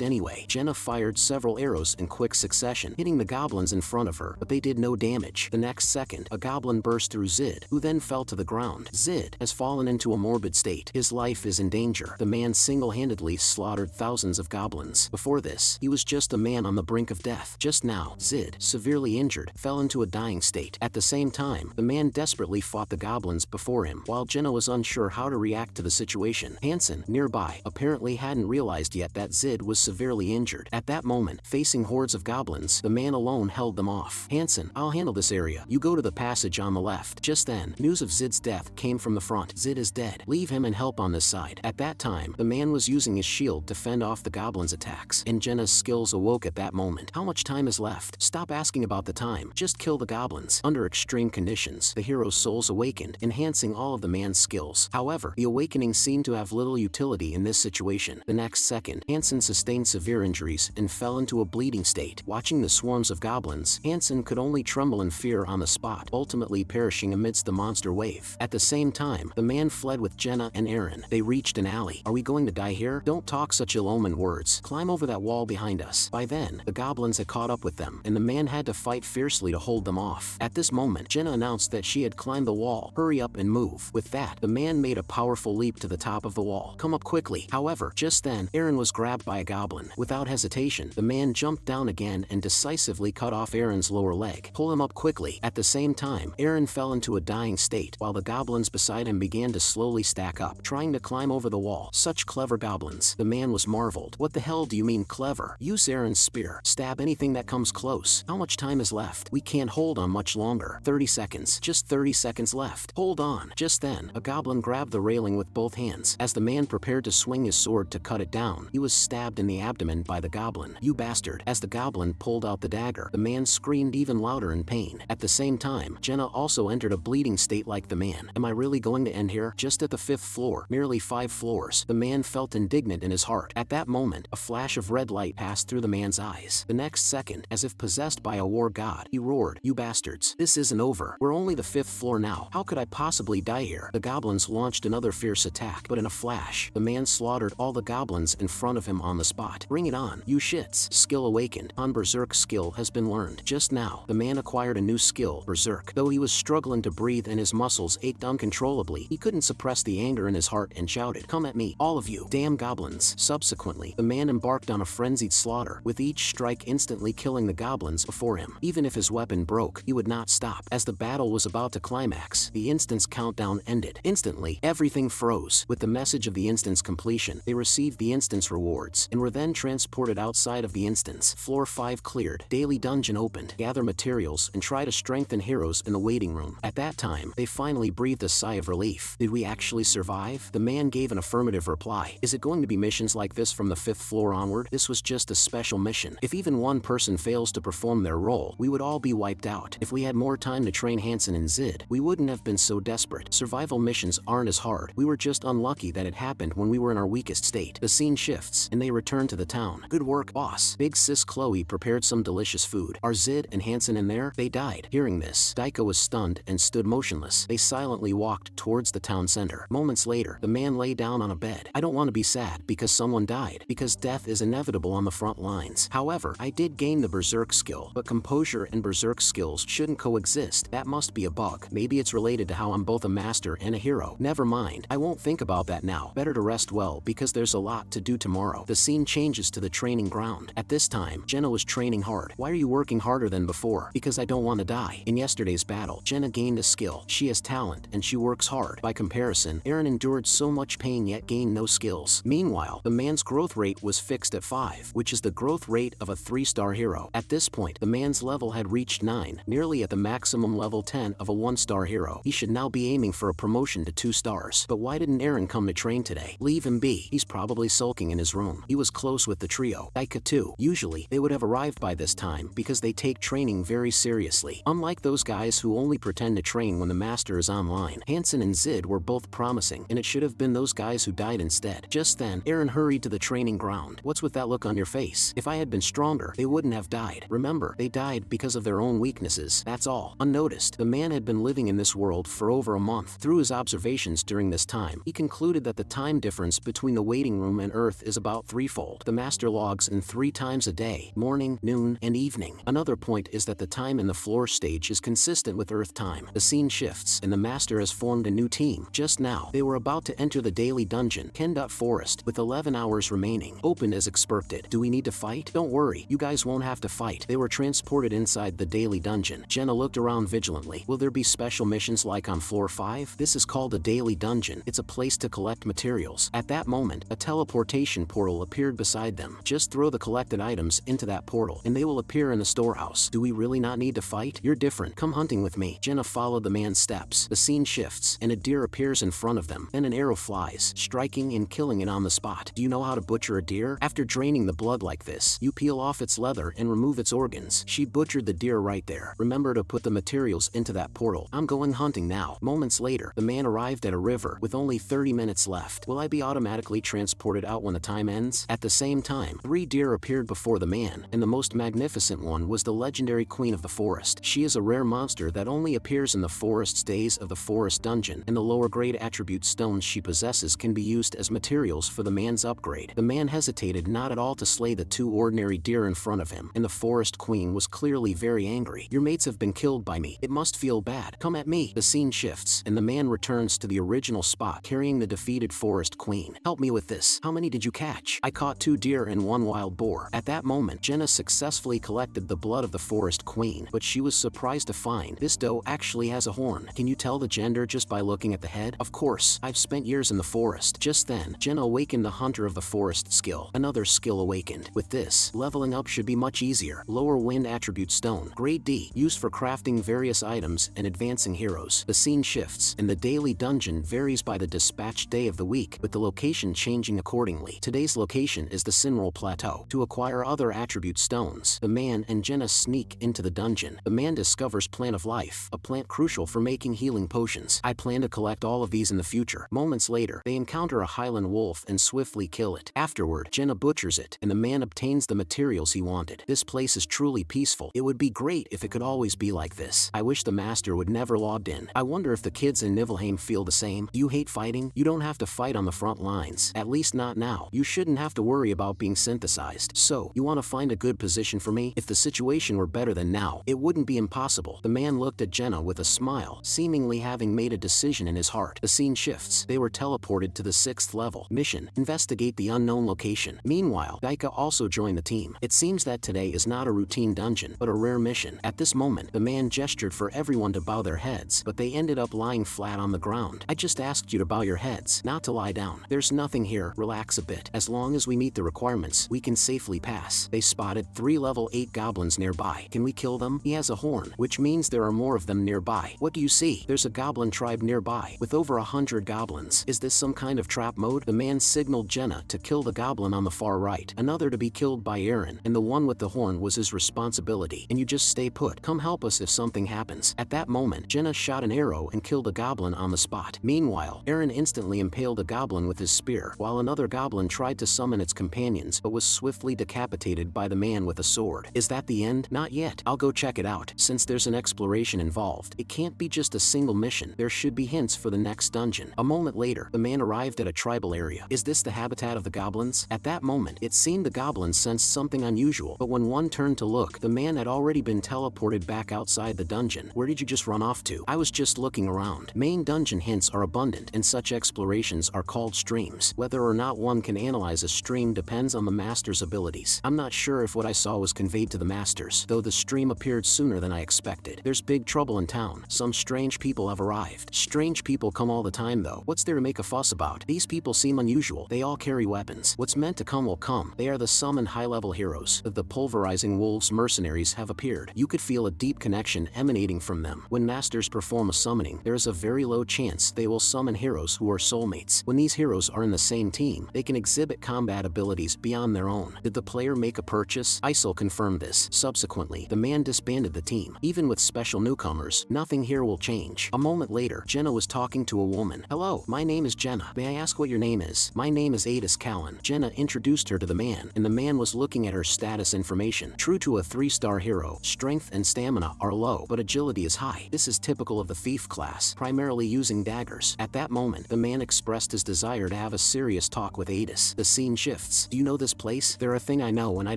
anyway. Jenna fired several arrows in quick succession, hitting the goblins in front of her, but they did no damage. The next second, a goblin burst through Zid, who then fell to the ground. Zid has fallen into a morbid state. His life is in danger. The man single-handedly slaughtered thousands of goblins. Before this, he was just a man on the brink of death. Just now, Zid, severely injured, fell into a dying state. At the same time, the man desperately fought the goblins before him. While Jenna was unsure how to react to the situation, Hansen, nearby, apparently hadn't realized yet that Zid was severely injured. At that moment, facing hordes of goblins, the man alone held them off. Hansen, I'll handle this area. You go to the passage on the left. Just then, news of Zid's death came from the front. Zid is dead. Leave him and help on this side. At that time, the man was using his shield to fend off the goblins' attacks, and Jenna's skills awoke at that moment. How much time is left? Stop asking about the time. Just kill the goblins. Under extreme conditions, the hero's souls awakened, enhancing all of the man's skills. However, the awakening seemed to have little utility in this situation. The next second, Hansen sustained severe injuries and fell into a bleeding state. Watching the swarms of goblins, Hansen could only tremble in fear on the spot, ultimately perishing amidst the monster wave. At the same time, the man fled with Jenna and Aaron. They reached an alley. Are we going to die here? Don't talk such ill-omened words. Climb over that wall behind us. By then, the goblins had caught up with them, and the man had to fight fiercely to hold them off. At this moment, Jenna announced that she had climbed the wall. Hurry up and move. With that, the man made a powerful leap to the top of the wall. Come up quickly. However, just then, Aaron was grabbed by a goblin. Without hesitation, the man jumped down again and decisively cut off Aaron's lower leg. Pull him up quickly. At the same time, Aaron fell into a dying state, while the goblins beside him began to slowly stack up, trying to climb over the wall. Such clever goblins. The man was marveled. What the hell do you mean clever? Use Aaron's spear. Stab anything that comes close. How much time is left? We can't hold on much longer. 30 seconds. Just 30 seconds left. Hold on. Just then, a goblin grabbed the railing with both hands. As the man prepared to swing his sword to cut it down, he was stabbed in the abdomen by the goblin. You bastard. As the goblin pulled out the dagger, the man screamed even louder in pain. At the same time, Jenna also entered a bleeding state like the man. Am I really going to end here? Just at the 5th floor, merely 5 floors, the man felt indignant in his heart. At that moment, a flash of red light passed through the man's eyes. The next second, as if possessed by a war god, he roared, "You bastards. This isn't over. We're only the 5th floor now. How could I possibly die here?" The goblins launched another fierce attack, but in a flash, the man slaughtered all the goblins in front of him on the spot. Bring it on, you shits. Skill awakened. On Berserk skill has been learned. Just now, the man acquired a new skill, Berserk. Though he was struggling to breathe and his muscles ached uncontrollably, he couldn't suppress the anger in his heart and shouted, "Come at me, all of you, damn goblins." Subsequently, the man embarked on a frenzied slaughter, with each strike instantly killing the goblins before him. Even if his weapon broke, he would not stop. As the battle was about to climax, the instant's countdown ended. Instantly, everything froze. With the message of the instant's completion, they received the instant's rewards, and were then transported outside of the instance. Floor 5 cleared. Daily dungeon opened. Gather materials and try to strengthen heroes in the waiting room. At that time, they finally breathed a sigh of relief. Did we actually survive? The man gave an affirmative reply. Is it going to be missions like this from the 5th floor onward? This was just a special mission. If even one person fails to perform their role, we would all be wiped out. If we had more time to train Hansen and Zid, we wouldn't have been so desperate. Survival missions aren't as hard. We were just unlucky that it happened when we were in our weakest state. The scene shifts, and they return to the town. Good work, boss. Big sis Chloe prepared some delicious food. Are Zid and Hansen in there? They died. Hearing this, Daika was stunned and stood motionless. They silently walked towards the town center. Moments later, the man lay down on a bed. I don't want to be sad because someone died, because death is inevitable on the front lines. However, I did gain the Berserk skill, but composure and Berserk skills shouldn't coexist. That must be a bug. Maybe it's related to how I'm both a master and a hero. Never mind. I won't think about that now. Better to rest well because there's a lot to do tomorrow. The scene changes to the training ground. At this time, Jenna was training hard. Why are you working harder than before? Because I don't want to die. In yesterday's battle, Jenna gained a skill. She has talent, and she works hard. By comparison, Aaron endured so much pain yet gained no skills. Meanwhile, the man's growth rate was fixed at 5, which is the growth rate of a 3-star hero. At this point, the man's level had reached 9, nearly at the maximum level 10 of a 1-star hero. He should now be aiming for a promotion to 2 stars. But why didn't Aaron come to train today? Leave him be. He's probably sulking in his room. He was close with the trio. Daika too. Usually, they would have arrived by this time because they take training very seriously. Unlike those guys who only pretend to train when the master is online, Hansen and Zid were both promising, and it should have been those guys who died instead. Just then, Aaron hurried to the training ground. What's with that look on your face? If I had been stronger, they wouldn't have died. Remember, they died because of their own weaknesses. That's all. Unnoticed, the man had been living in this world for over a month. Through his observations during this time, he concluded that the time difference between the waiting room and Earth is about threefold. The master logs in 3 times a day, morning, noon, and evening. Another point is that the time in the floor stage is consistent with Earth time. The scene shifts, and the master has formed a new team. Just now, they were about to enter the daily dungeon, Kendut Forest, with 11 hours remaining. Opened as expected. Do we need to fight? Don't worry, you guys won't have to fight. They were transported inside the daily dungeon. Jenna looked around vigilantly. Will there be special missions like on floor 5? This is called a daily dungeon. It's a place to collect materials. At that moment, a teleportation portal appeared beside them. Just throw the collected items into that portal, and they will appear in the storehouse. Do we really not need to fight? You're different. Come hunting with me. Jenna followed the man's steps. The scene shifts, and a deer appears in front of them. Then an arrow flies, striking and killing it on the spot. Do you know how to butcher a deer? After draining the blood like this, you peel off its leather and remove its organs. She butchered the deer right there. Remember to put the materials into that portal. I'm going hunting now. Moments later, the man arrived at a river with only 30 minutes left. Will I be automatically transported out when the time ends? At the same time, 3 deer appeared before the man, and the most magnificent one was the legendary queen of the forest. She is a rare monster that only appears in the forest's days of the forest dungeon, and the lower grade attribute stones she possesses can be used as materials for the man's upgrade. The man hesitated not at all to slay the 2 ordinary deer in front of him, and the forest queen was clearly very angry. Your mates have been killed by me. It must feel bad. Come at me. The scene shifts, and the man returns to the original spot carrying the defeated forest queen. Help me with this. How many did you catch? I caught 2 deer and 1 wild boar. At that moment, Jenna successfully collected the blood of the forest queen, but she was surprised to find this doe actually has a horn. Can you tell the gender just by looking at the head? Of course, I've spent years in the forest. Just then, Jenna awakened the hunter of the forest skill. Another skill awakened. With this, leveling up should be much easier. Lower wind attribute stone, grade D, used for crafting various items and advancing heroes. The scene shifts, and the daily dungeon varies by the dispatched day of the week, with the location changing accordingly. Today's location is the Sinroll Plateau. To acquire other attribute stones, the man and Jenna sneak into the dungeon. The man discovers Plant of Life, a plant crucial for making healing potions. I plan to collect all of these in the future. Moments later, they encounter a Highland wolf and swiftly kill it. Afterward, Jenna butchers it, and the man obtains the materials he wanted. This place is truly peaceful. It would be great if it could always be like this. I wish the master would never logged in. I wonder if the kids in Niflheim feel the same. Do you hate fighting? You don't have to fight on the front lines. At least not now. You shouldn't have to worry about being synthesized. So, you want to find a good position for me? If the situation were better than now, it wouldn't be impossible. The man looked at Jenna with a smile, seemingly having made a decision in his heart. The scene shifts. They were teleported to the 6th level. Mission: investigate the unknown location. Meanwhile, Daika also joined the team. It seems that today is not a routine dungeon, but a rare mission. At this moment, the man gestured for everyone to bow their heads, but they ended up lying flat on the ground. I just asked you to bow your heads, not to lie down. There's nothing here. Relax a bit. As long as we meet the requirements, we can safely pass. They spotted 3 level 8 goblins nearby. Can we kill them? He has a horn, which means there are more of them nearby. What do you see? There's a goblin tribe nearby, with over 100 goblins. Is this some kind of trap mode? The man signaled Jenna to kill the goblin on the far right, another to be killed by Aaron, and the one with the horn was his responsibility. And you just stay put. Come help us if something happens. At that moment, Jenna shot an arrow and killed a goblin on the spot. Meanwhile, Aaron instantly impaled a goblin with his spear, while another goblin tried to summon its companions but was swiftly decapitated by the man with a sword. Is that the end? Not yet. I'll go check it out. Since there's an exploration involved, it can't be just a single mission. There should be hints for the next dungeon. A moment later, the man arrived at a tribal area. Is this the habitat of the goblins? At that moment, it seemed the goblins sensed something unusual, but when one turned to look, the man had already been teleported back outside the dungeon. Where did you just run off to? I was just looking around. Main dungeon hints are abundant, and such explorations are called streams. Whether or not one can analyze a stream depends on the master's abilities. I'm not sure if what I saw was conveyed to the masters, though the stream appeared sooner than I expected. There's big trouble in town. Some strange people have arrived. Strange people come all the time though. What's there to make a fuss about? These people seem unusual. They all carry weapons. What's meant to come will come. They are the summoned high-level heroes. The pulverizing wolves mercenaries have appeared. You could feel a deep connection emanating from them. When masters perform a summoning, there is a very low chance they will summon heroes who are soulmates. When these heroes are in the same team, they can exhibit combat abilities beyond their own. Did the player make a purchase? Isol confirmed this. Subsequently, the man disbanded the team. Even with special newcomers, nothing here will change. A moment later, Jenna was talking to a woman. Hello, my name is Jenna. May I ask what your name is? My name is Adis Callan. Jenna introduced her to the man, and the man was looking at her status information. True to a 3-star hero, strength and stamina are low, but agility is high. This is typical of the thief class. class, primarily using daggers. At that moment, the man expressed his desire to have a serious talk with Adis. The scene shifts. Do you know this place? There are a thing I know and I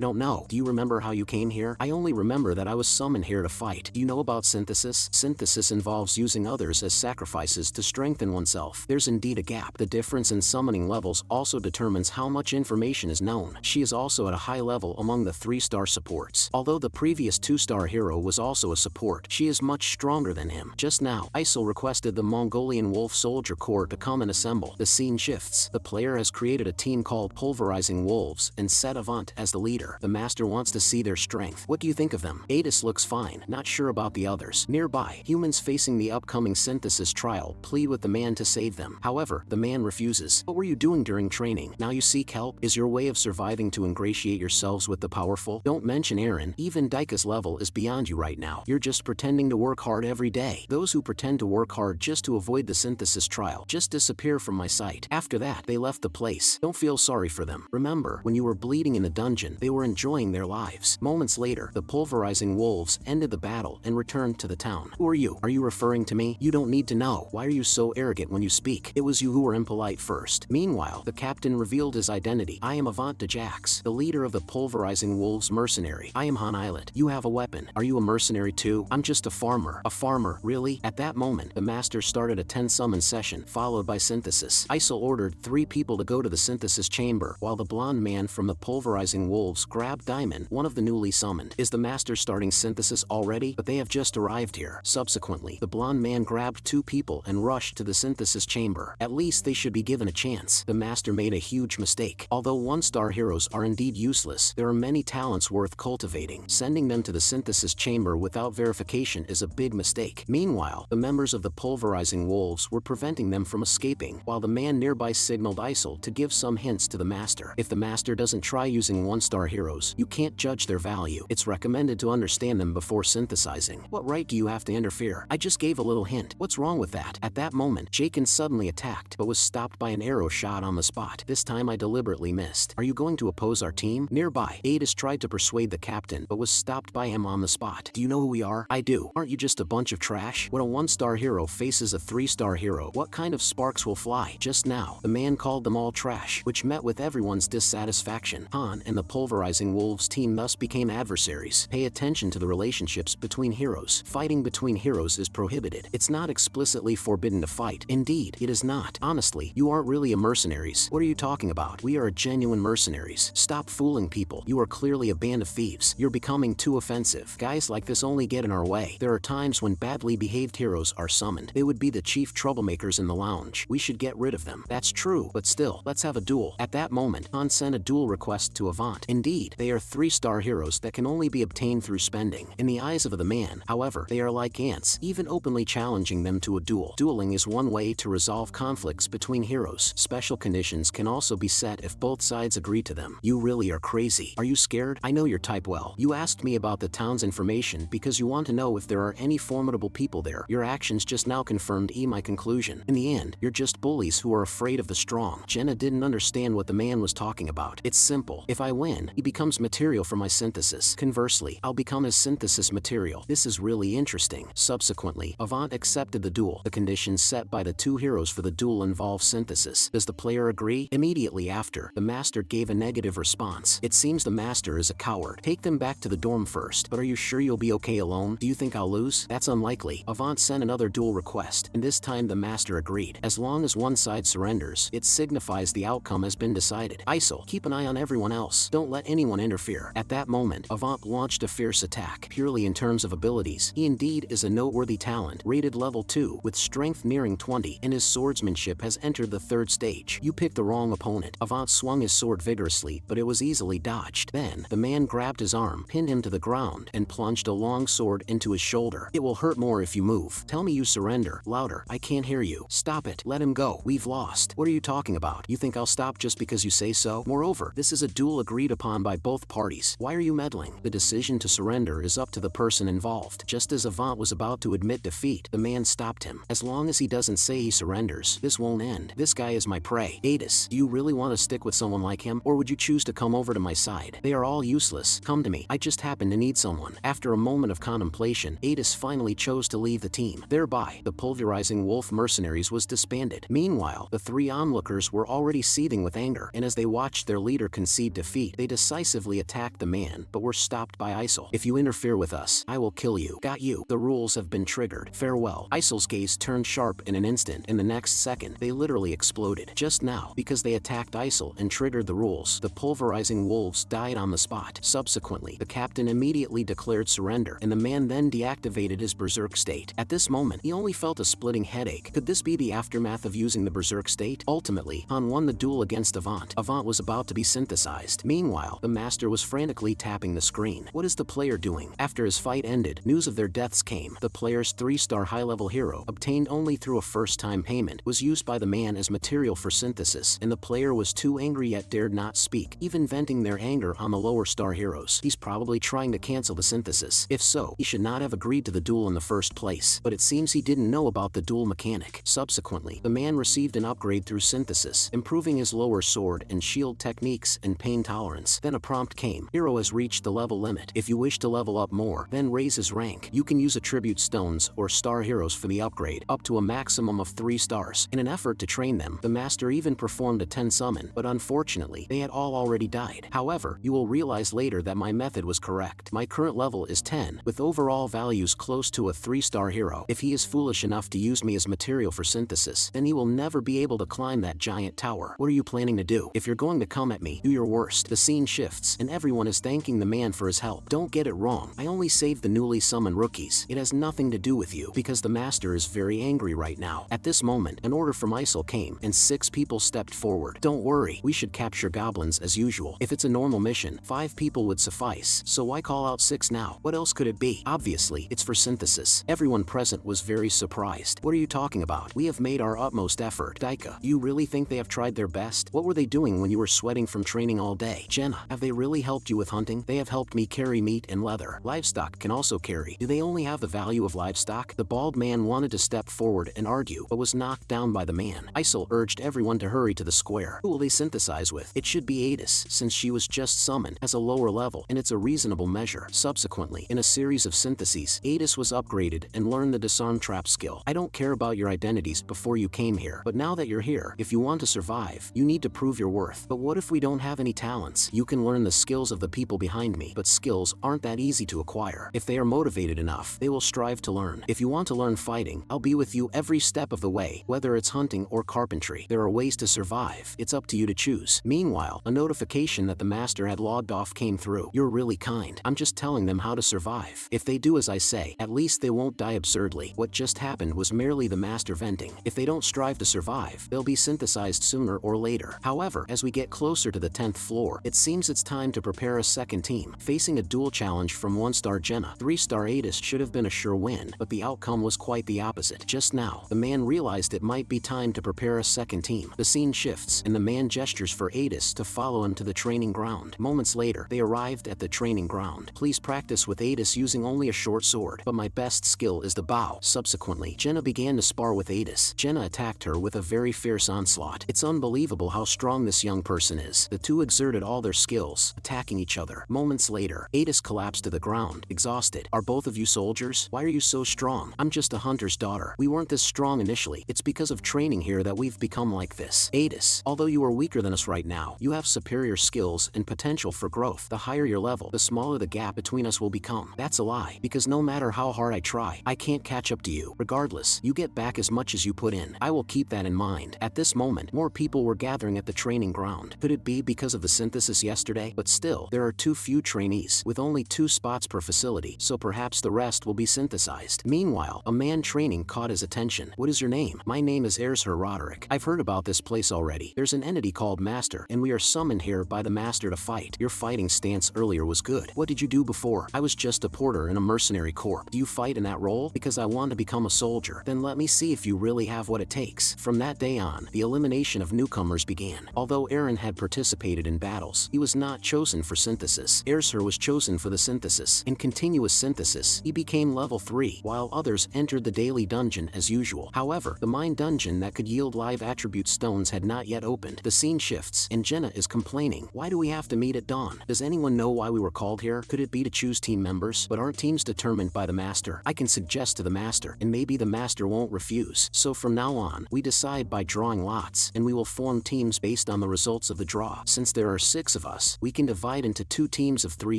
don't know. Do you remember how you came here? I only remember that I was summoned here to fight. Do you know about synthesis? Synthesis involves using others as sacrifices to strengthen oneself. There's indeed a gap. The difference in summoning levels also determines how much information is known. She is also at a high level among the 3-star supports. Although the previous 2-star hero was also a support, she is much stronger than him. Just now, Isol requested the Mongolian Wolf Soldier Corps to come and assemble. The scene shifts. The player has created a team called Pulverizing Wolves and set Avant as the leader. The master wants to see their strength. What do you think of them? Adis looks fine, not sure about the others. Nearby, humans facing the upcoming synthesis trial plead with the man to save them. However, the man refuses. What were you doing during training? Now you seek help? Is your way of surviving to ingratiate yourselves with the powerful? Don't mention Aaron. Even Daika's level is beyond you right now. You're just pretending to work hard every day. Those who pretend to work hard just to avoid the synthesis trial just disappear from my sight. After that, they left the place. Don't feel sorry for them. Remember, when you were bleeding in the dungeon, they were enjoying their lives. Moments later, the Pulverizing Wolves ended the battle and returned to the town. Who are you? Are you referring to me? You don't need to know. Why are you so arrogant when you speak? It was you who were impolite first. Meanwhile, the captain revealed his identity. I am Avant de Jax, the leader of the Pulverizing Wolves mercenary. I am Han Islet. You have a weapon. Are you a mercenary too? I'm just a farmer. A farmer? Really? At that moment, the master started a 10-summon session, followed by synthesis. Isol ordered 3 people to go to the synthesis chamber, while the blonde man from the Pulverizing Wolves grabbed Diamond, one of the newly summoned. Is the master starting synthesis already? But they have just arrived here. Subsequently, the blonde man grabbed 2 people and rushed to the synthesis chamber. At least they should be given a chance. The master made a huge mistake. Although 1-star heroes are indeed useless, there are many talents worth cultivating. Sending them to the synthesis chamber without verification is a big mistake. Meanwhile, the members of the Pulverizing Wolves were preventing them from escaping, while the man nearby signaled Isol to give some hints to the master. If the master doesn't try using 1-star heroes, you can't judge their value. It's recommended to understand them before synthesizing. What right do you have to interfere? I just gave a little hint. What's wrong with that? At that moment, Jaken suddenly attacked, but was stopped by an arrow shot on the spot. This time I deliberately missed. Are you going to oppose our team? Nearby, Adis tried to persuade the captain, but was stopped by him on the spot. Do you know who we are? I do. Aren't you just a bunch of trash? When a 1-star hero faces a 3-star hero, what kind of sparks will fly? Just now, the man called them all trash, which met with everyone's dissatisfaction. Han and the Pulverizing Wolves team thus became adversaries. Pay attention to the relationships between heroes. Fighting between heroes is prohibited. It's not explicitly forbidden to fight. Indeed, it is not. Honestly, you aren't really a mercenaries. What are you talking about? We are genuine mercenaries. Stop fooling people. You are clearly a band of thieves. You're becoming too offensive. Guys like this only get in our way. There are times when badly behaved heroes are summoned. They would be the chief troublemakers in the lounge. We should get rid of them. That's true, but still, let's have a duel. At that moment, Han sent a duel request to Avant. Indeed, they are 3-star heroes that can only be obtained through spending. In the eyes of the man, however, they are like ants, even openly challenging them to a duel. Dueling is one way to resolve conflicts between heroes. Special conditions can also be set if both sides agree to them. You really are crazy. Are you scared? I know your type well. You asked me about the town's information because you want to know if there are any formidable people there. Your actions just now confirmed my conclusion. In the end, you're just bullies who are afraid of the strong. Jenna didn't understand what the man was talking about. It's simple. If I win, he becomes material for my synthesis. Conversely, I'll become his synthesis material. This is really interesting. Subsequently, Avant accepted the duel. The conditions set by the 2 heroes for the duel involve synthesis. Does the player agree? Immediately after, the master gave a negative response. It seems the master is a coward. Take them back to the dorm first. But are you sure you'll be okay alone? Do you think I'll lose? That's unlikely. Avant sent another duel request, and this time the master agreed. As long as one side surrenders, it signifies the outcome has been decided. Isol, keep an eye on everyone else. Don't let anyone interfere. At that moment, Avant launched a fierce attack. Purely in terms of abilities, he indeed is a noteworthy talent, rated level 2, with strength nearing 20, and his swordsmanship has entered the 3rd stage. You picked the wrong opponent. Avant swung his sword vigorously, but it was easily dodged. Then, the man grabbed his arm, pinned him to the ground, and plunged a long sword into his shoulder. It will hurt more if you move. Tell me you surrender. Louder. I can't hear you. Stop it. Let him go. We've lost. What are you talking about? You think I'll stop just because you say so? Moreover, this is a duel agreed upon by both parties. Why are you meddling? The decision to surrender is up to the person involved. Just as Avant was about to admit defeat, the man stopped him. As long as he doesn't say he surrenders, this won't end. This guy is my prey. Adis, do you really want to stick with someone like him, or would you choose to come over to my side? They are all useless. Come to me. I just happen to need someone. After a moment of contemplation, Adis finally chose to leave the team. thereby, the pulverizing wolf mercenaries was disbanded. Meanwhile, the 3 onlookers were already seething with anger, and as they watched their leader concede defeat, they decisively attacked the man, but were stopped by Isel. "If you interfere with us, I will kill you. Got you. The rules have been triggered. Farewell." Isel's gaze turned sharp in an instant, and the next second, they literally exploded. Just now, because they attacked Isel and triggered the rules, the pulverizing wolves died on the spot. Subsequently, the captain immediately declared surrender, and the man then deactivated his berserk state. At this moment, he only felt a splitting headache. Could this be the aftermath of using the berserk state? Ultimately, Han won the duel against Avant. Avant was about to be synthesized. Meanwhile, the master was frantically tapping the screen. What is the player doing? After his fight ended, news of their deaths came. The player's 3-star high-level hero, obtained only through a first-time payment, was used by the man as material for synthesis, and the player was too angry yet dared not speak, even venting their anger on the lower-star heroes. He's probably trying to cancel the synthesis. If so, he should not have agreed to the duel in the first place, but it seems he didn't know about the duel mechanic. Subsequently, the man received an upgrade through synthesis, improving his lower sword and shield techniques and pain tolerance. Then a prompt came. Hero has reached the level limit. If you wish to level up more, then raise his rank. You can use attribute stones or star heroes for the upgrade, up to a maximum of 3 stars. In an effort to train them, the master even performed a 10 summon, but unfortunately, they had all already died. However, you will realize later that my method was correct. My current level is 10, with overall values close to a 3-star hero. If he is foolish enough to use me as material for synthesis, then he will never be able to climb that giant tower. What are you planning to do? If you're going to come at me, do your worst. The scene shifts, and everyone is thanking the man for his help. Don't get it wrong. I only saved the newly summoned rookies. It has nothing to do with you, because the master is very angry right now. At this moment, an order from Isel came, and 6 people stepped forward. Don't worry, we should capture goblins as usual. If it's a normal mission, 5 people would suffice, so why call out 6 now? What else could it be? Obviously, it's for synthesis. Everyone present was very surprised. What are you talking about? We have made our utmost effort. Daika, you really think they have tried their best? What were they doing when you were sweating from training all day? Jenna, have they really helped you with hunting? They have helped me carry meat and leather. Livestock can also carry. Do they only have the value of livestock? The bald man wanted to step forward and argue, but was knocked down by the man. Isel urged everyone to hurry to the square. Who will they synthesize with? It should be Adis, since she was just summoned as a lower level, and it's a reasonable measure. Subsequently, in a series of syntheses, Adis was upgraded and learned the disarm trap skill. I don't care about your identities before you came here, but now that you're here, if you want to survive, you need to prove your worth. But what if we don't have any talents? You can learn the skills of the people behind me, but skills aren't that easy to acquire. If they are motivated enough, they will strive to learn. If you want to learn fighting, I'll be with you every step of the way, whether it's hunting or carpentry. There are ways to survive. It's up to you to choose. Meanwhile, a notification that the master had logged off came through. You're really kind. I'm just telling them how to survive. If they do as I say, at least they won't die absurdly. What just happened was merely the master venting. If they don't strive to survive, they'll be synthesized sooner or later. However, as we get closer to the 10th floor, it seems it's time to prepare a second team. Facing a duel challenge from 1-star Jenna, 3-star Adis should have been a sure win, but the outcome was quite the opposite. Just now, the man realized it might be time to prepare a second team. The scene shifts, and the man gestures for Adis to follow him to the training ground. Moments later, they arrived at the training ground. Please practice with Adis using only a short sword, but my best skill is the bow. Subsequently, Jenna began to spar with Adis. Jenna attacked her with a very fierce onslaught. It's unbelievable how strong this young person is. The two exerted all their skills, attacking each other. Moments later, Adis collapsed to the ground, exhausted. Are both of you soldiers? Why are you so strong? I'm just a hunter's daughter. We weren't this strong initially. It's because of training here that we've become like this. Adis, although you are weaker than us right now, you have superior skills and potential for growth. The higher your level, the smaller the gap between us will become. That's a lie, because no matter how hard I try, I can't catch up to you. Regardless, you get back as much as you put in. I will keep that in mind. At this moment, more people were gathering at the training ground. Could it be because of the synthesis yesterday? But still, there are too few trainees, with only 2 spots per facility, so perhaps the rest will be synthesized. Meanwhile, a man training caught his attention. What is your name? My name is Erzher Roderick. I've heard about this place already. There's an entity called Master, and we are summoned here by the Master to fight. Your fighting stance earlier was good. What did you do before? I was just a porter in a mercenary corps. Do you fight in that role? Because I want to become a soldier. Then let me see if you really have what it takes. From that day on, the elimination of newcomers began. Although Aaron had participated in battles, he was not chosen for synthesis. Erzher was chosen for the synthesis. In continuous synthesis, he became level 3, while others entered the daily dungeon as usual. However, the mine dungeon that could yield live attribute stones had not yet opened. The scene shifts, and Jenna is complaining. Why do we have to meet at dawn? Does anyone know why we were called here? Could it be to choose team members? But aren't teams determined by the master? I can suggest to the master, and maybe the master won't refuse. So from now on, we decide by drawing lots, and we will form teams based on the results of the draw. Since there are 6 of us, we can divide into 2 teams of 3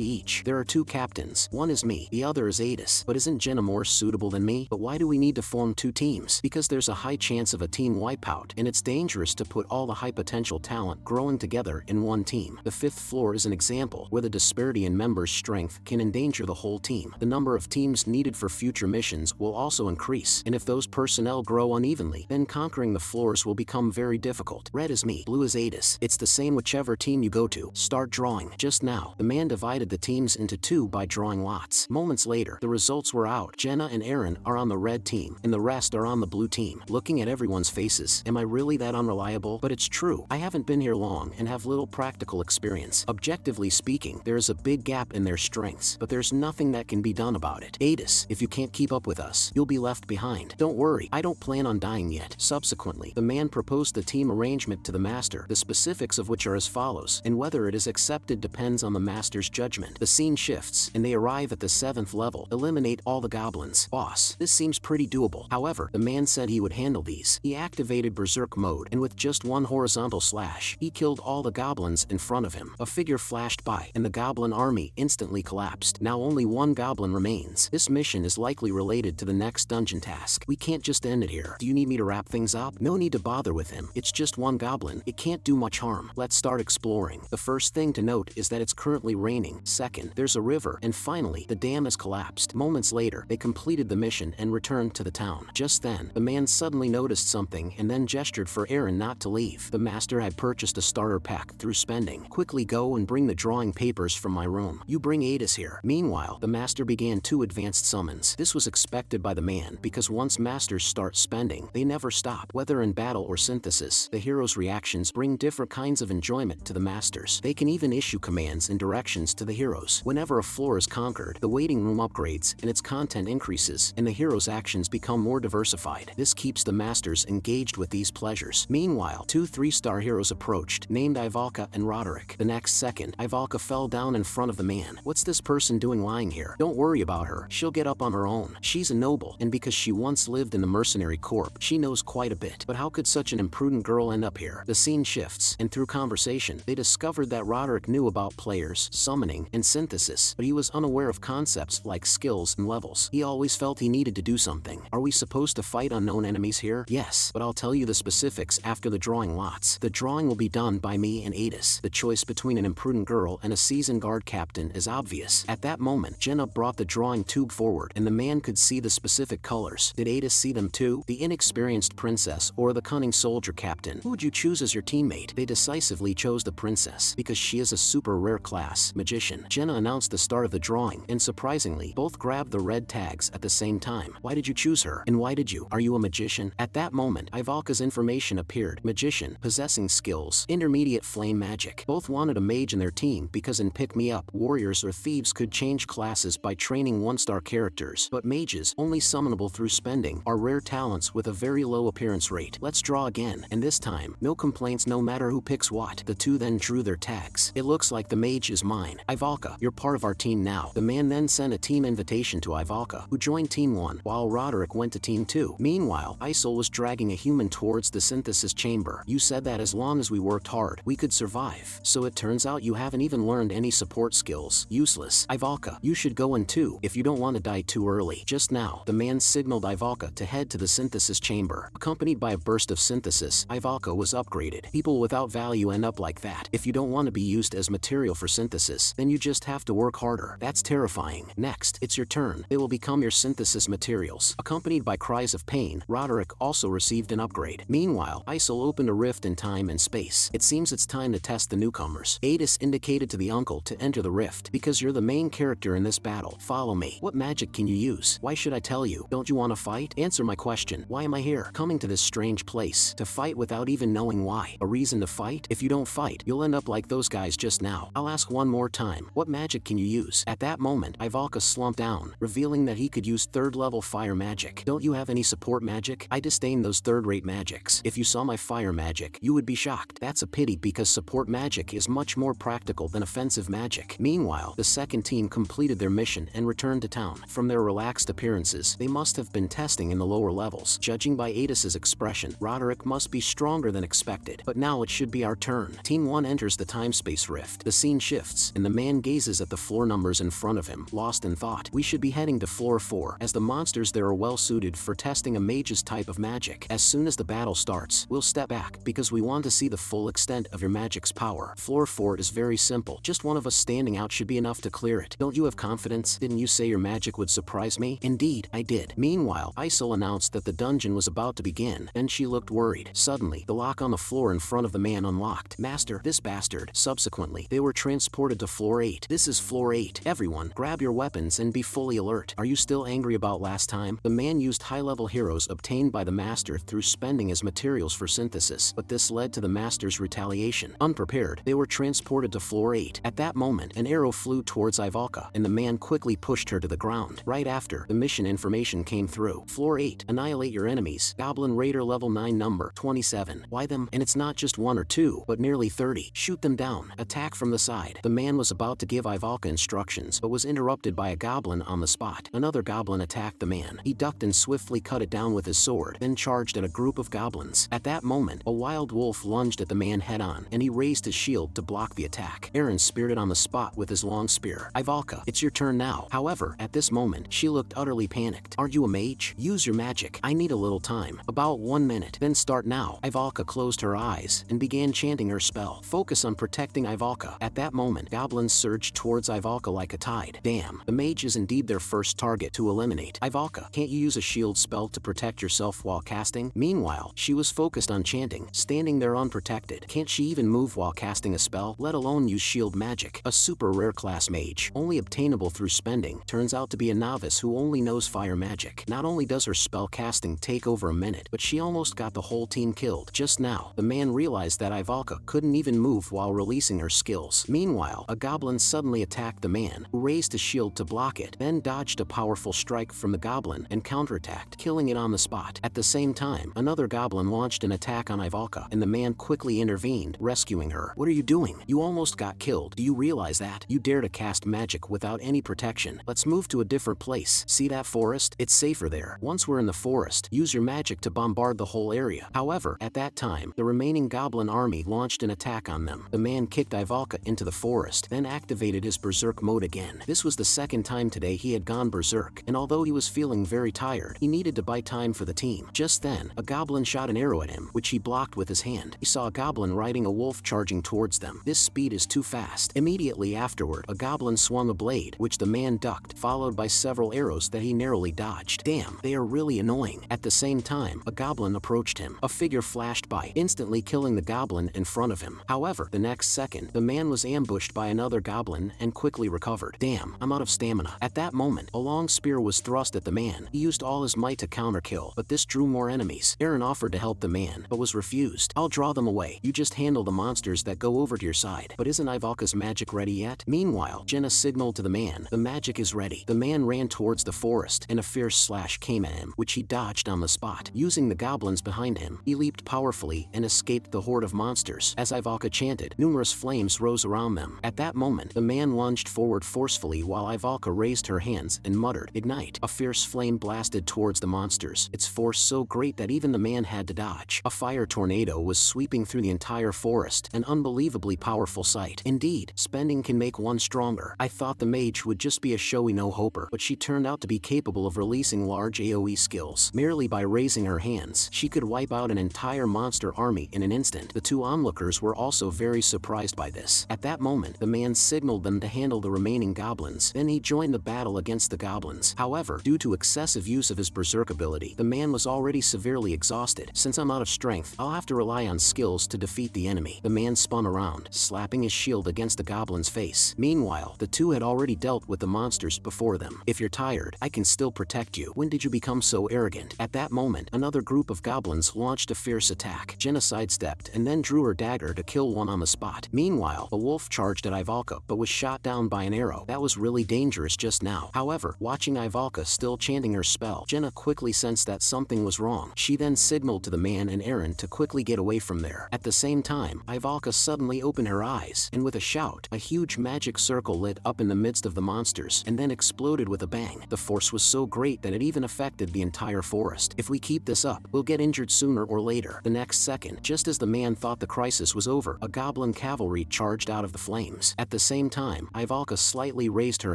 each. There are 2 captains, one is me, the other is Adis. But isn't Jenna more suitable than me? But why do we need to form 2 teams? Because there's a high chance of a team wipeout, and it's dangerous to put all the high potential talent growing together in one team. The 5th floor is an example where the disparity in members' strength can endanger the whole team. The number of teams needed for future missions will also increase, and if those personnel grow unevenly, then conquering the floors will become very difficult. Red is me, blue is Adis. It's the same whichever team you go to. Start drawing. Just now, the man divided the teams into 2 by drawing lots. Moments later, the results were out. Jenna and Aaron are on the red team, and the rest are on the blue team. Looking at everyone's faces, am I really that unreliable? But it's true. I haven't been here long and have little practical experience. Objectively speaking, there is a big gap in their strengths, but there's nothing that can be done about it. Adis, if you can't keep up with us, you'll be left behind. Don't worry, I don't plan on dying yet. Subsequently, the man proposed the team arrangement to the master, the specifics of which are as follows, and whether it is accepted depends on the master's judgment. The scene shifts, and they arrive at the 7th level. Eliminate all the goblins. Boss, this seems pretty doable. However, the man said he would handle these. He activated berserk mode, and with just one horizontal slash, he killed all the goblins in front of him. A figure flashed by, and the goblin army instantly collapsed. Now only 1 goblin remains. This mission is likely related to the next dungeon task. We can't just end it here. Do you need me to wrap things up? No need to bother with him. It's just 1 goblin. It can't do much harm. Let's start exploring. The first thing to note is that it's currently raining. Second, there's a river. And finally, the dam has collapsed. Moments later, they completed the mission and returned to the town. Just then, the man suddenly noticed something and then gestured for Aaron not to leave. The master had purchased a starter pack through spending. Quickly go and bring the drawing papers from my room. You bring Adis here. Meanwhile, the master began 2 advanced summons. This was expected by the man, because once masters start spending, they never stop. Whether in battle or synthesis, the hero's reactions bring different kinds of enjoyment to the masters. They can even issue commands and directions to the heroes. Whenever a floor is conquered, the waiting room upgrades and its content increases, and the hero's actions become more diversified. This keeps the masters engaged with these pleasures. Meanwhile, 2 3-star heroes approached, named Ivalka and Roderick. The next second, Ivalka fell down in front of the man. What's this person doing lying here? Don't worry about her. She'll get up on her own. She's a noble, and because she once lived in the mercenary corps, she knows quite a bit. But how could such an imprudent girl end up here? The scene shifts, and through conversation, they discovered that Roderick knew about players, summoning, and synthesis, but he was unaware of concepts like skills and levels. He always felt he needed to do something. Are we supposed to fight unknown enemies here? Yes, but I'll tell you the specifics after the drawing lots. The drawing will be done by me and Adis. The choice between an imprudent girl and a seasoned guard captain is obvious. At that moment, Jenna brought the drawing tube forward, and the man could see the specific colors. Did Adis see them too? The inexperienced princess or the cunning soldier captain? Who would you choose as your teammate? They decisively chose the princess, because she is a super rare class magician. Jenna announced the start of the drawing, and surprisingly, both grabbed the red tags at the same time. Why did you choose her? And why did you? Are you a magician? At that moment, Ivalka's information appeared. Magician, possessing skills, intermediate flame magic. Both wanted a mage in their team because in pick-me-up, warriors or thieves could change classes by training 1-star characters, but mages, only summonable through spending, are rare talents with a very low appearance rate. Let's draw again, and this time, no complaints no matter who picks what. The 2 then drew their tags. It looks like the mage is mine. Ivalka, you're part of our team now. The man then sent a team invitation to Ivalka, who joined Team 1, while Roderick went to Team 2. Meanwhile, Isol was dragging a human towards the synthesis chamber. You said that as long as we worked hard, we could survive. So it turns out you haven't even learned any support skills. Useless. Ivalka, you should go in too, if you don't want to die too early. Just now, the man signaled Ivalka to head to the synthesis chamber. Accompanied by a burst of synthesis, Ivalka was upgraded. People without value end up like that. If you don't want to be used as material for synthesis, then you just have to work harder. That's terrifying. Next, it's your turn. They will become your synthesis materials. Accompanied by cries of pain, Roderick also received an upgrade. Meanwhile, Isol opened a rift in time and space. It seems it's time to test the newcomers. Adis indicated to the uncle to enter the rift. Because you're the main character in this battle, follow me. What magic can you use? Why should I tell you? Don't you want to fight? Answer my question. Why am I here? Coming to this strange place. To fight without even knowing why. A reason to fight? If you don't fight, you'll end up like those guys just now. I'll ask one more time. What magic can you use? At that moment, Ivalka slumped down, revealing that he could use 3rd level fire magic. Don't you have any support magic? I disdain those 3rd-rate magics. If you saw my fire magic, you would be shocked. That's a pity because support magic is much more practical than offensive magic. Meanwhile, the second team completed their mission and returned to town. From their relaxed appearances, weaknesses they must have been testing in the lower levels. Judging by Adis's expression, Roderick must be stronger than expected. But now it should be our turn. Team 1 enters the time-space rift. The scene shifts, and the man gazes at the floor numbers in front of him, lost in thought. We should be heading to floor 4, as the monsters there are well suited for testing a mage's type of magic. As soon as the battle starts, we'll step back, because we want to see the full extent of your magic's power. Floor 4 is very simple. Just one of us standing out should be enough to clear it. Don't you have confidence? Didn't you say your magic would surprise me? Indeed, I did. Meanwhile, Isol announced that the dungeon was about to begin, and she looked worried. Suddenly, the lock on the floor in front of the man unlocked. Master, this bastard. Subsequently, they were transported to floor 8. This is floor 8. Everyone, grab your weapons and be fully alert. Are you still angry about last time? The man used high-level heroes obtained by the master through spending as materials for synthesis, but this led to the master's retaliation. Unprepared, they were transported to floor 8. At that moment, an arrow flew towards Ivalka, and the man quickly pushed her to the ground. Right after, the mission information came through. Floor 8. Annihilate your enemies. Goblin Raider level 9 number 27. Why them? And it's not just 1 or 2, but nearly 30. Shoot them down. Attack from the side. The man was about to give Ivalka instructions, but was interrupted by a goblin on the spot. Another goblin attacked the man. He ducked and swiftly cut it down with his sword, then charged at a group of goblins. At that moment, a wild wolf lunged at the man head-on, and he raised his shield to block the attack. Aaron speared it on the spot with his long spear. Ivalka, it's your turn now. However, at this moment, she looked utterly panicked. Aren't you a mage? Use your magic. I need a little time. About 1 minute. Then start now. Ivalka closed her eyes and began chanting her spell. Focus on protecting Ivalka. At that moment, goblins surged towards Ivalka like a tide. Damn, the mage is indeed their first target to eliminate. Ivalka, can't you use a shield spell to protect yourself while casting? Meanwhile, she was focused on chanting, standing there unprotected. Can't she even move while casting a spell, let alone use shield magic? A super rare class mage, only obtainable through spending, turns out to be a novice who only knows fire magic. Not only does her spell casting take over a minute, but she almost got the whole team killed. Just now, the man realized that Ivalka couldn't even move while releasing her skills. Meanwhile, a goblin suddenly attacked the man, who raised his shield to block it, then dodged a powerful strike from the goblin and counterattacked, killing it on the spot. At the same time, another goblin launched an attack on Ivalka, and the man quickly intervened, rescuing her. What are you doing? You almost got killed. Do you realize that? You dare to cast magic without any protection. Let's move to a different place. See that forest? It's safer there. Once we're in the forest, use your magic to bombard the whole area. However, at that time, the remaining goblin army launched an attack on them. The man kicked Ivalka into the forest, then activated his berserk mode again. This was the second time today he had gone berserk, and although he was feeling very tired, he needed to buy time for the team. Just then, a goblin shot an arrow at him, which he blocked with his hand. He saw a goblin riding a wolf charging towards them. This speed is too fast. Immediately afterward, a goblin swung a blade, which the man ducked, followed by several arrows that he narrowly dodged. Damn, they are really annoying. At the same time, a goblin approached him. A figure flashed by, instantly killing the goblin in front of him. However, the next second, the man was ambushed by another goblin and quickly recovered. Damn, I'm out of stamina. At that moment, a long spear was thrust at the man. He used all his might to counterkill, but this drew more enemies. Aaron offered to help the man, but was refused. I'll draw them away. You just handle the monsters that go over to your side. But isn't Ivalka's magic ready yet? Meanwhile, Jenna signaled to the man, the magic is ready. The man ran towards the forest, and a fierce slash came at him, which he dodged on the spot. Using the goblins behind him, he leaped powerfully and escaped the horde of monsters. As Ivalka chanted, numerous flames rose around them. At that moment, the man lunged forward forcefully while Ivalka raised her hands and muttered, "Ignite." A fierce flame blasted towards the monsters, its force so great that even the man had to dodge. A fire tornado was sweeping through the entire forest, an unbelievably powerful sight. Indeed, spending can make one stronger. I thought the mage would just be a showy no-hoper, but she turned out to be capable of releasing large AoE skills. Merely by raising her hands, she could wipe out an entire monster army in an instant. The two onlookers were also very surprised by this. At that moment, the man signaled them to handle the remaining goblins. Then he joined the battle against the goblins. However, due to excessive use of his berserk ability, the man was already severely exhausted. Since I'm out of strength, I'll have to rely on skills to defeat the enemy. The man spun around, slapping his shield against the goblin's face. Meanwhile, the two had already dealt with the monsters before them. If you're tired, I can still protect you. When did you become so arrogant? At that moment, another group of goblins launched a fierce attack. Jenna sidestepped and then drew her dagger to kill one on the spot. Meanwhile, a wolf charged at Ivalka but was shot down by an arrow. That was really dangerous just now. However, watching Ivalka still chanting her spell, Jenna quickly sensed that something was wrong. She then signaled to the man and Aaron to quickly get away from there. At the same time, Ivalka suddenly opened her eyes, and with a shout, a huge magic circle lit up in the midst of the monsters and then exploded with a bang. The force was so great that it even affected the entire forest. If we keep this up, we'll get injured sooner or later. The next second, just as the man thought the crisis was over, a goblin cavalry charged out of the flames. At the same time, Ivalka slightly raised her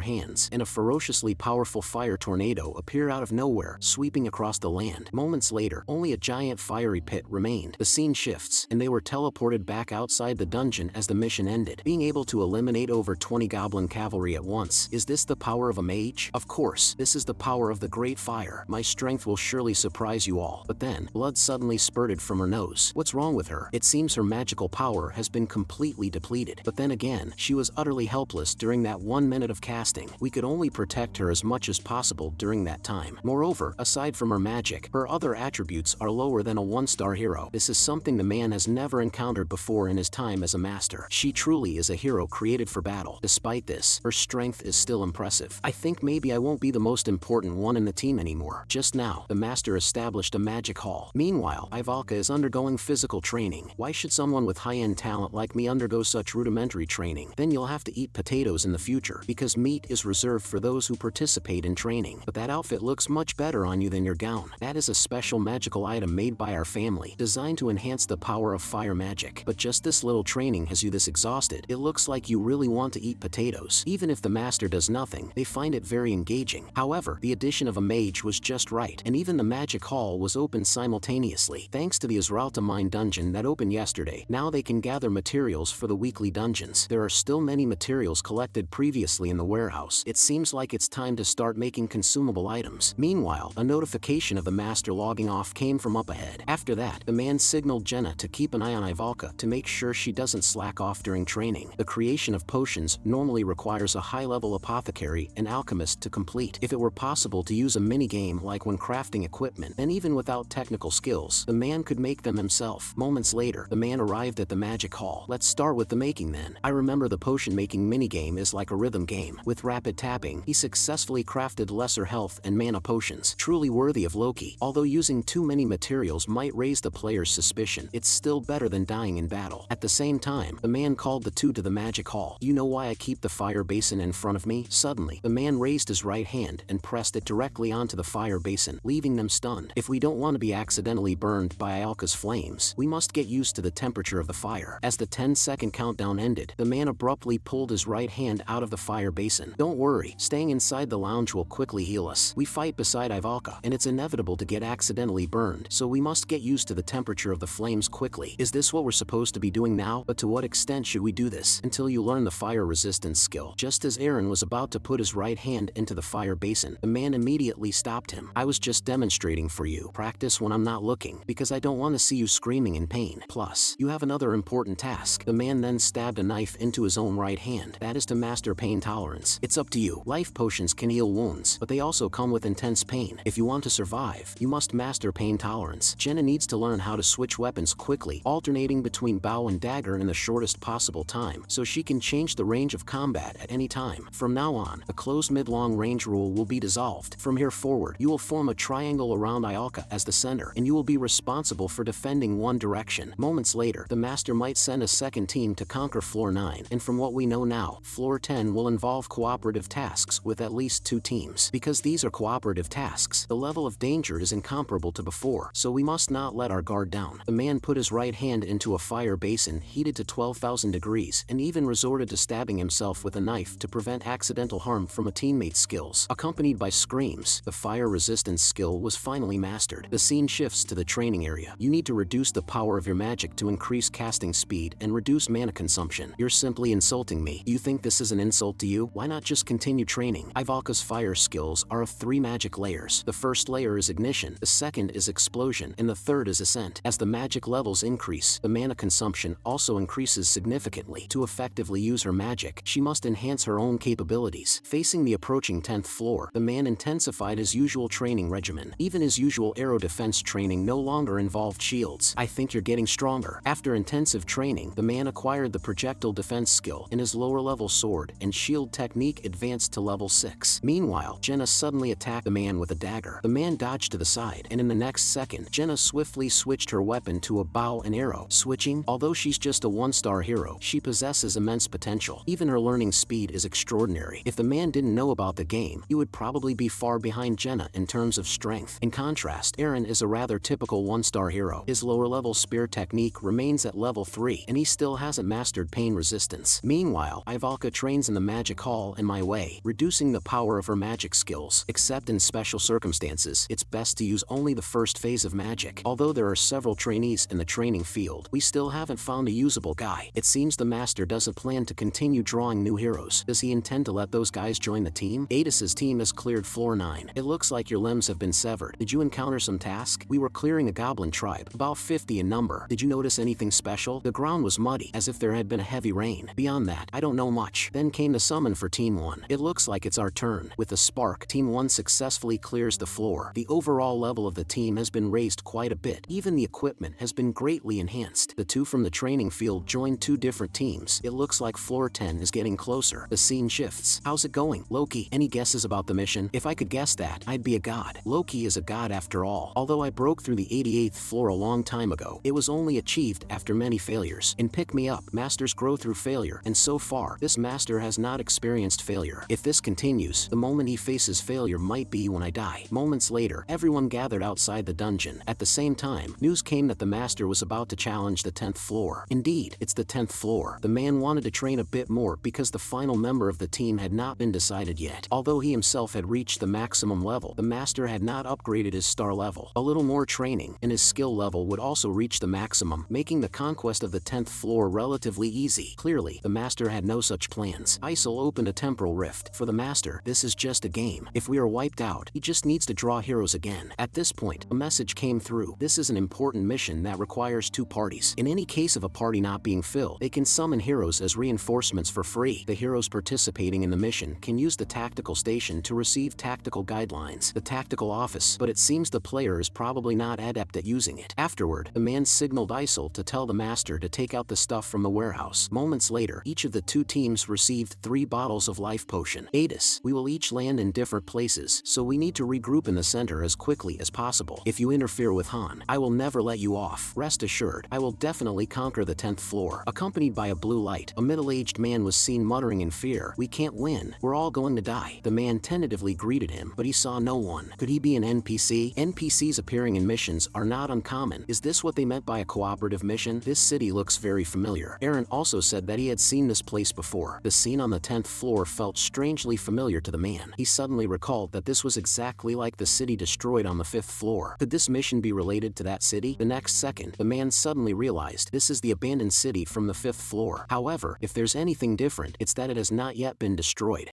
hands, and a ferociously powerful fire tornado appeared out of nowhere, sweeping across the land. Moments later, only a giant fiery pit remained. The scene shifts, and they were teleported back outside the dungeon as the mission ended. Being able to eliminate over 20 goblin cavalry at once, is this the power of a mage? Of course, this is the power of the Great Fire. My strength will surely surprise you all. But then, blood suddenly spurted from her nose. What's wrong with her? It seems her magical power has been completely depleted. But then again, she was utterly helpless during that 1 minute of casting. We could only protect her as much as possible during that time. Moreover, aside from her magic, her other attributes are lower than a 1-star hero. This is something the man has never encountered before in his time as a master. She truly is a hero created for battle. Despite this, her strength is still impressive. I think maybe I won't be the most important one in the team anymore. Just now, the master established a magic hall. Meanwhile, Ivalka is undergoing physical training. Why should someone with high-end talent like me undergo such rudimentary training? Then you'll have to eat potatoes in the future, because meat is reserved for those who participate in training. But that outfit looks much better on you than your gown. That is a special magical item made by our family, designed to enhance the power of fire magic. But just this little training has you this exhausted. It looks like you really want to eat potatoes. Even if the master does nothing, they find it very engaging. However, the addition of a mage was just right, and even the magic hall was open simultaneously. Thanks to the Israelta mine dungeon that opened yesterday, now they can gather materials for the weekly dungeons. There are still many materials collected previously in the warehouse. It seems like it's time to start making consumable items. Meanwhile, a notification of the master logging off came from up ahead. After that, the man signaled Jenna to keep an eye on Ivalka to make sure she doesn't slack off during training. The creation of potions normally requires a high-level apothecary and alchemist to complete. If it were possible to use a minigame like when crafting equipment, then even without technical skills, the man could make them himself. Moments later, the man arrived at the magic hall. Let's start with the making then. I remember the potion making minigame is like a rhythm game. With rapid tapping, he successfully crafted lesser health and mana potions, truly worthy of Loki. Although using too many materials might raise the player's suspicion, it's still better than dying in battle. At the same time, the man called the two to the magic hall. You know why I keep the fire basin in front of me? Suddenly, the man raised his right hand and pressed it directly onto the fire basin, leaving them stunned. If we don't want to be accidentally burned by Ialka's flames, we must get used to the temperature of the fire. As the 10-second countdown ended, the man abruptly pulled his right hand out of the fire basin. Don't worry, staying inside the lounge will quickly heal us. We fight beside Ivalka, and it's inevitable to get accidentally burned, so we must get used to the temperature of the flames quickly. Is this what we're supposed to be doing now? But to what extent should we do this? Until you learn the fire resistance skill. Just as Aaron was about to put his right hand into the fire basin, the man immediately stopped him. I was just demonstrating for you. Practice when I'm not looking, because I don't want to see you screaming in pain. Plus, you have another important task. The man then stabbed a knife into his own right hand. That is to master pain tolerance. It's up to you. Life potions can heal wounds, but they also come with intense pain. If you want to survive, you must master pain tolerance. Jenna needs to learn how to switch weapons quickly, alternating between bow and dagger in the shortest possible time, so she can change the range of combat at any time. From now on, the closed mid-long range rule will be dissolved. From here forward, you will form a triangle around Ialka as the center, and you will be responsible for defending one direction. Moments later, the master might send a second team to conquer floor 9, and from what we know now, floor 10 will involve cooperative tasks with at least 2 teams. Because these are cooperative tasks, the level of danger is incomparable to before, so we must not let our guard down. The man put his right hand into a fire basin heated to 12,000 degrees, and even resorted to stabbing himself with a knife to prevent accidental harm from a teammate's skills. Accompanied by screams, the fire resistance skill was finally mastered. The scene shifts to the training area. You need to reduce the power of your magic to increase casting speed and reduce mana consumption. You're simply insulting me. You think this is an insult to you? Why not just continue training? Ivalka's fire skills are of 3 magic layers. The first layer is ignition, the second is explosion, and the third is ascent. As the magic levels increase, the mana consumption also increases significantly. To effectively use her magic, she must enhance her own capabilities. Facing the approaching 10th floor, the man intensified his usual training regimen. Even his usual arrow defense training no longer involved shields. I think you're getting stronger. After intensive training, the man acquired the projectile defense skill, and his lower level sword and shield technique advanced to level 6. Meanwhile, Jenna suddenly attacked the man with a dagger. The man dodged to the side, and in the next second, Jenna swiftly switched her weapon to a bow and arrow. Switching, although she's just a 1-star hero, she possesses immense potential. Even her learning speed is extraordinary. If the man didn't know about the game, he would probably probably be far behind Jenna in terms of strength. In contrast, Eren is a rather typical one-star hero. His lower-level spear technique remains at level 3, and he still hasn't mastered pain resistance. Meanwhile, Ivalka trains in the magic hall in my way, reducing the power of her magic skills. Except in special circumstances, it's best to use only the first phase of magic. Although there are several trainees in the training field, we still haven't found a usable guy. It seems the master doesn't plan to continue drawing new heroes. Does he intend to let those guys join the team? Adis's team has cleared floor 9. It looks like your limbs have been severed. Did you encounter some task? We were clearing a goblin tribe, about 50 in number. Did you notice anything special? The ground was muddy, as if there had been a heavy rain. Beyond that, I don't know much. Then came the summon for Team 1. It looks like it's our turn. With a spark, Team 1 successfully clears the floor. The overall level of the team has been raised quite a bit. Even the equipment has been greatly enhanced. The two from the training field joined two different teams. It looks like floor 10 is getting closer. The scene shifts. How's it going? Loki, any guesses about the mission? If I could guess that, I'd be a god. Loki is a god after all. Although I broke through the 88th floor a long time ago, it was only achieved after many failures. In Pick Me Up, masters grow through failure, and so far, this master has not experienced failure. If this continues, the moment he faces failure might be when I die. Moments later, everyone gathered outside the dungeon. At the same time, news came that the master was about to challenge the 10th floor. Indeed, it's the 10th floor. The man wanted to train a bit more because the final member of the team had not been decided yet. Although he himself had reached the maximum level, the master had not upgraded his star level. A little more training, and his skill level would also reach the maximum, making the conquest of the 10th floor relatively easy. Clearly, the master had no such plans. Isel opened a temporal rift. For the master, this is just a game. If we are wiped out, he just needs to draw heroes again. At this point, a message came through. This is an important mission that requires two parties. In any case of a party not being filled, they can summon heroes as reinforcements for free. The heroes participating in the mission can use the tactical station to receive tactical guidelines, the tactical office, but it seems the player is probably not adept at using it. Afterward, the man signaled Isel to tell the master to take out the stuff from the warehouse. Moments later, each of the two teams received 3 bottles of life potion. Adis, we will each land in different places, so we need to regroup in the center as quickly as possible. If you interfere with Han, I will never let you off. Rest assured, I will definitely conquer the 10th floor. Accompanied by a blue light, a middle-aged man was seen muttering in fear, "We can't win. We're all going to die." The man tentatively greeted him, but he saw no one. Could he be an NPC? NPCs appearing in missions are not uncommon. Is this what they meant by a cooperative mission? This city looks very familiar. Eren also said that he had seen this place before. The scene on the 10th floor felt strangely familiar to the man. He suddenly recalled that this was exactly like the city destroyed on the 5th floor. Could this mission be related to that city? The next second, the man suddenly realized this is the abandoned city from the 5th floor. However, if there's anything different, it's that it has not yet been destroyed.